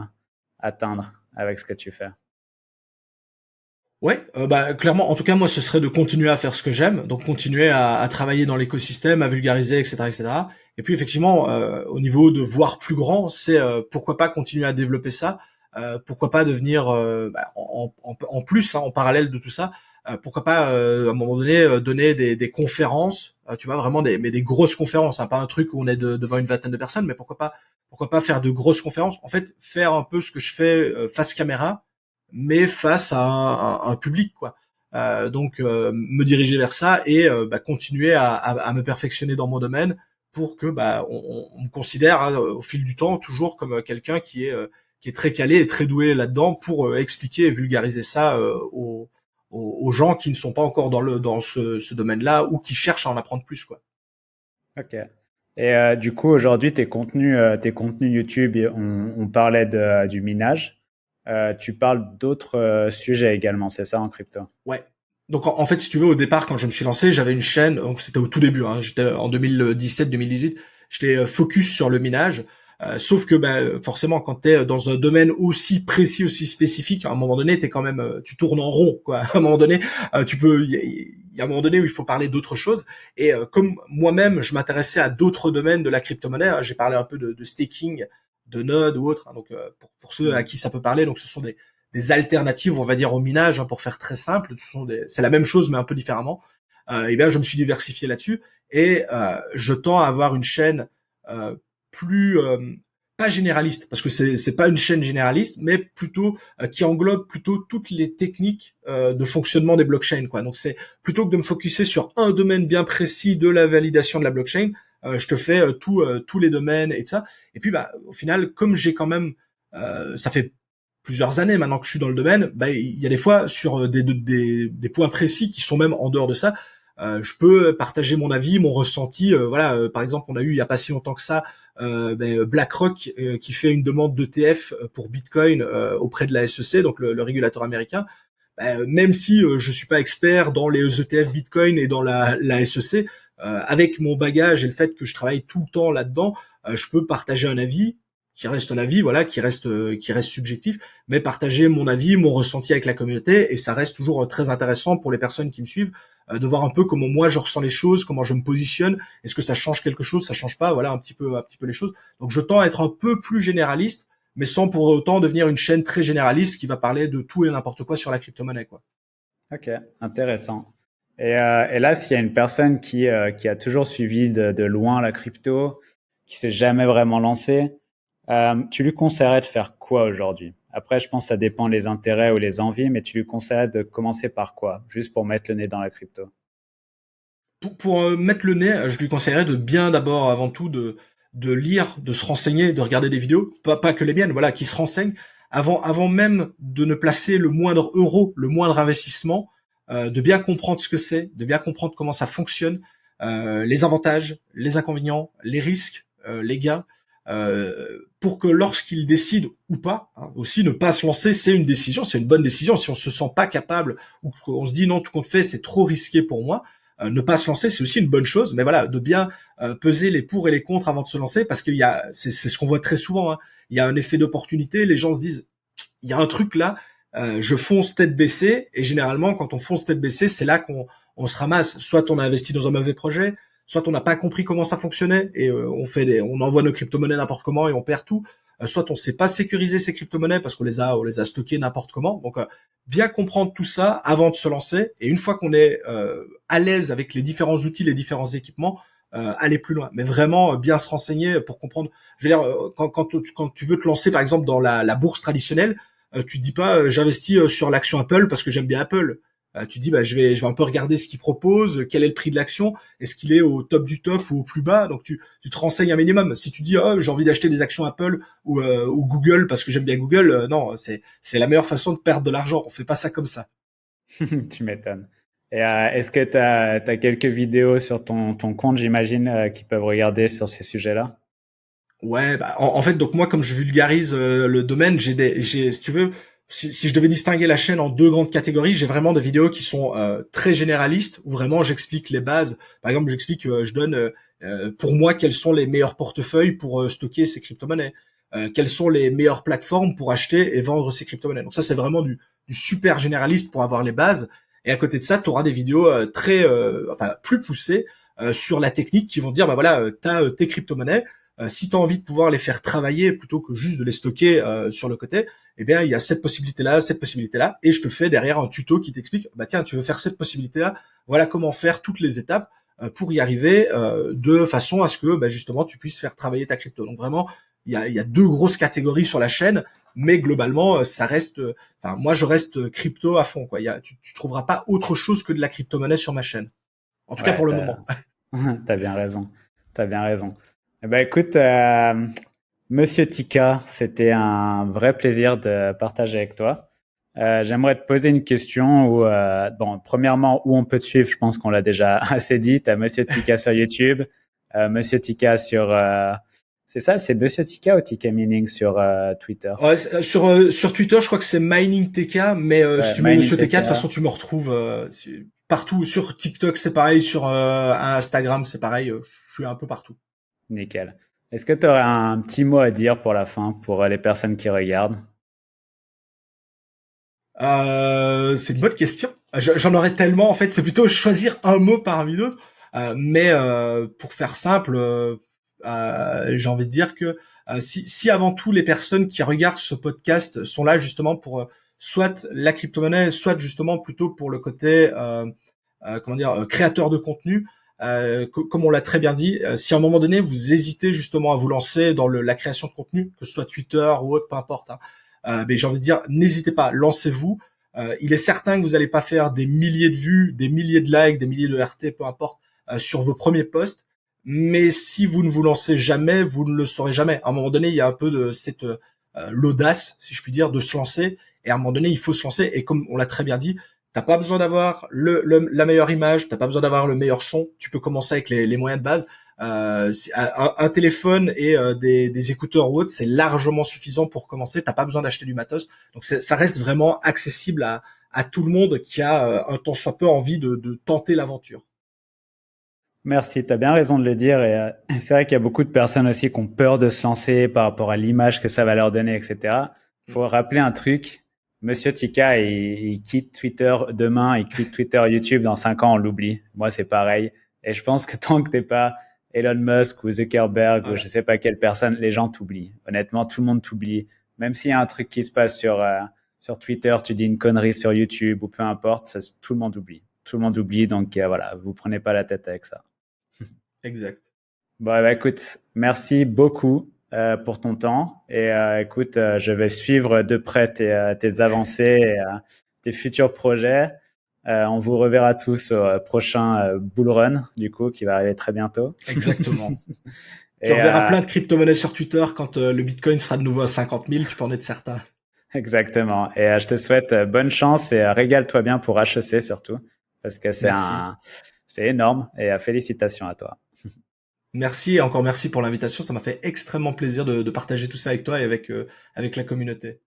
atteindre avec ce que tu fais? Ouais, bah clairement, en tout cas moi ce serait de continuer à faire ce que j'aime, donc continuer à travailler dans l'écosystème, à vulgariser, etc., etc. Et puis effectivement, au niveau de voir plus grand, c'est pourquoi pas continuer à développer ça, pourquoi pas devenir en plus, hein, en parallèle de tout ça, pourquoi pas à un moment donné donner des conférences, tu vois vraiment mais des grosses conférences, hein, pas un truc où on est devant une vingtaine de personnes, mais pourquoi pas faire de grosses conférences, en fait faire un peu ce que je fais face caméra mais face à un public quoi. Donc me diriger vers ça et continuer à me perfectionner dans mon domaine pour que on me considère hein, au fil du temps toujours comme quelqu'un qui est très calé et très doué là-dedans pour expliquer et vulgariser ça aux gens qui ne sont pas encore dans ce domaine-là ou qui cherchent à en apprendre plus quoi. Ok. Et du coup, aujourd'hui, tes contenus YouTube, on parlait du minage. Tu parles d'autres sujets également, c'est ça en crypto? Ouais. Donc en fait, si tu veux, au départ, quand je me suis lancé, j'avais une chaîne, donc c'était au tout début, hein, j'étais en 2017-2018, j'étais focus sur le minage. Sauf que forcément, quand tu es dans un domaine aussi précis, aussi spécifique, à un moment donné, t'es quand même, tu tournes en rond, quoi. À un moment donné, il y a un moment donné où il faut parler d'autre chose. Et comme moi-même, je m'intéressais à d'autres domaines de la crypto-monnaie, hein, j'ai parlé un peu de staking, de node ou autre. Hein, donc pour ceux à Hmm. qui ça peut parler, donc ce sont des alternatives, on va dire, au minage, hein, pour faire très simple. C'est la même chose, mais un peu différemment. Et bien, je me suis diversifié là-dessus et je tends à avoir une chaîne plus pas généraliste, parce que c'est pas une chaîne généraliste, mais plutôt qui englobe plutôt toutes les techniques de fonctionnement des blockchains, quoi. Donc c'est plutôt que de me focuser sur un domaine bien précis de la validation de la blockchain, je te fais tous les domaines et tout ça. Et puis au final, comme j'ai quand même ça fait plusieurs années maintenant que je suis dans le domaine, il y a des fois sur des points précis qui sont même en dehors de ça, je peux partager mon avis, mon ressenti. Voilà, par exemple, on a eu il y a pas si longtemps que ça BlackRock qui fait une demande d'ETF pour Bitcoin auprès de la SEC, donc le régulateur américain. Même si je suis pas expert dans les ETF Bitcoin et dans la SEC, avec mon bagage et le fait que je travaille tout le temps là-dedans, je peux partager un avis qui reste un avis, voilà, qui reste subjectif, mais partager mon avis, mon ressenti avec la communauté, et ça reste toujours très intéressant pour les personnes qui me suivent de voir un peu comment moi je ressens les choses, comment je me positionne, est-ce que ça change quelque chose, ça change pas, voilà un petit peu les choses. Donc je tends à être un peu plus généraliste, mais sans pour autant devenir une chaîne très généraliste qui va parler de tout et n'importe quoi sur la crypto-monnaie, quoi. Ok, intéressant. Et là, s'il y a une personne qui a toujours suivi de loin la crypto, qui s'est jamais vraiment lancée, tu lui conseillerais de faire quoi quoi aujourd'hui? Après, je pense que ça dépend des intérêts ou les envies, mais tu lui conseillerais de commencer par quoi? Juste pour mettre le nez dans la crypto. Pour mettre le nez, je lui conseillerais de bien d'abord, avant tout, de lire, de se renseigner, de regarder des vidéos, pas que les miennes, voilà, qui se renseignent avant même de ne placer le moindre euro, le moindre investissement, de bien comprendre ce que c'est, de bien comprendre comment ça fonctionne, les avantages, les inconvénients, les risques, les gains, pour que lorsqu'il décide ou pas, hein, aussi ne pas se lancer, c'est une décision, c'est une bonne décision. Si on se sent pas capable ou qu'on se dit non, tout qu'on fait c'est trop risqué pour moi, ne pas se lancer, c'est aussi une bonne chose, mais voilà, de bien peser les pour et les contre avant de se lancer, parce qu'il y a, c'est ce qu'on voit très souvent, hein, il y a un effet d'opportunité, les gens se disent, il y a un truc là, je fonce tête baissée, et généralement, quand on fonce tête baissée, c'est là qu'on se ramasse, soit on a investi dans un mauvais projet, soit on n'a pas compris comment ça fonctionnait, et on envoie nos crypto-monnaies n'importe comment et on perd tout, soit on sait pas sécuriser ces crypto-monnaies parce qu'on les a stockées n'importe comment, donc bien comprendre tout ça avant de se lancer, et une fois qu'on est à l'aise avec les différents outils, les différents équipements, aller plus loin. Mais vraiment bien se renseigner pour comprendre. Je veux dire, quand tu veux te lancer par exemple dans la bourse traditionnelle, tu te dis pas j'investis sur l'action Apple parce que j'aime bien Apple. Tu te dis bah je vais un peu regarder ce qu'il propose, quel est le prix de l'action, est-ce qu'il est au top du top ou au plus bas. Donc tu te renseignes un minimum. Si tu dis oh j'ai envie d'acheter des actions Apple ou Google parce que j'aime bien Google, non, c'est la meilleure façon de perdre de l'argent. On fait pas ça comme ça. Tu m'étonnes. Et est-ce que tu as quelques vidéos sur ton compte, j'imagine, qui peuvent regarder sur ces sujets-là? Ouais, bah, en fait, donc moi, comme je vulgarise le domaine, si tu veux, si je devais distinguer la chaîne en deux grandes catégories, j'ai vraiment des vidéos qui sont très généralistes, où vraiment j'explique les bases. Par exemple, je donne pour moi quels sont les meilleurs portefeuilles pour stocker ces crypto-monnaies, quelles sont les meilleures plateformes pour acheter et vendre ces crypto-monnaies. Donc ça, c'est vraiment du super généraliste pour avoir les bases. Et à côté de ça, tu auras des vidéos enfin plus poussées sur la technique qui vont dire, bah voilà, t'as tes crypto-monnaies. Si tu as envie de pouvoir les faire travailler plutôt que juste de les stocker sur le côté, eh bien il y a cette possibilité-là, et je te fais derrière un tuto qui t'explique, bah tiens, tu veux faire cette possibilité-là, voilà comment faire toutes les étapes pour y arriver de façon à ce que bah, justement tu puisses faire travailler ta crypto. Donc vraiment, il y a deux grosses catégories sur la chaîne, mais globalement ça reste, enfin moi je reste crypto à fond quoi. Tu trouveras pas autre chose que de la crypto-monnaie sur ma chaîne. En tout cas Ouais, pour le moment. t'as bien raison. T'as bien raison. Eh ben, écoute, Monsieur Tika, c'était un vrai plaisir de partager avec toi. J'aimerais te poser une question où, bon, premièrement, où on peut te suivre, je pense qu'on l'a déjà assez dit. Tu as Monsieur Tika sur YouTube, Monsieur Tika sur, c'est ça, c'est Monsieur Tika ou Tika Mining sur Twitter? Ouais, sur Twitter, je crois que c'est Mining TK, mais si Ouais, tu mets Mining Monsieur TK, de toute TK, façon, tu me retrouves partout. Sur TikTok, c'est pareil. Sur Instagram, c'est pareil. Je suis un peu partout. nickel. Est-ce que tu aurais un petit mot à dire pour la fin, pour les personnes qui regardent? C'est une bonne question. J'en aurais tellement. En fait, c'est plutôt choisir un mot parmi d'autres. Mais pour faire simple, j'ai envie de dire que si avant tout les personnes qui regardent ce podcast sont là justement pour soit la crypto-monnaie, soit justement plutôt pour le côté comment dire créateur de contenu. Comme on l'a très bien dit, si à un moment donné vous hésitez justement à vous lancer dans la création de contenu, que ce soit Twitter ou autre, peu importe, hein, mais j'ai envie de dire, n'hésitez pas, lancez-vous. Il est certain que vous n'allez pas faire des milliers de vues, des milliers de likes, des milliers de RT, peu importe, sur vos premiers posts. Mais si vous ne vous lancez jamais, vous ne le saurez jamais. À un moment donné, il y a un peu de cette l'audace, si je puis dire, de se lancer. Et à un moment donné, il faut se lancer. Et comme on l'a très bien dit, t'as pas besoin d'avoir la meilleure image, t'as pas besoin d'avoir le meilleur son. Tu peux commencer avec les moyens de base. Un téléphone et des écouteurs ou autre, c'est largement suffisant pour commencer. T'as pas besoin d'acheter du matos. Donc ça reste vraiment accessible à tout le monde qui a un tant soit peu envie de tenter l'aventure. Merci, tu as bien raison de le dire. Et c'est vrai qu'il y a beaucoup de personnes aussi qui ont peur de se lancer par rapport à l'image que ça va leur donner, etc. Il faut rappeler un truc. Monsieur Tika, il quitte Twitter demain, il quitte Twitter, YouTube dans 5 ans, on l'oublie. Moi, c'est pareil. Et je pense que tant que t'es pas Elon Musk ou Zuckerberg ou je Voilà. sais pas quelle personne, les gens t'oublient. Honnêtement, tout le monde t'oublie. Même s'il y a un truc qui se passe sur Twitter, tu dis une connerie sur YouTube ou peu importe, ça, tout le monde oublie. Tout le monde oublie. Donc voilà, vous prenez pas la tête avec ça. Exact. Bon, bah, écoute, merci beaucoup. pour ton temps. Et écoute, je vais suivre de près tes avancées et tes futurs projets. On vous reverra tous au prochain Bull Run, du coup, qui va arriver très bientôt. Exactement. Tu Et reverras plein de crypto-monnaies sur Twitter quand le Bitcoin sera de nouveau à 50 000, tu peux en être certain. exactement. Et je te souhaite bonne chance et régale-toi bien pour HEC surtout, parce que Merci. c'est énorme. Et félicitations à toi. Merci et encore merci pour l'invitation. Ça m'a fait extrêmement plaisir de partager tout ça avec toi et avec la communauté.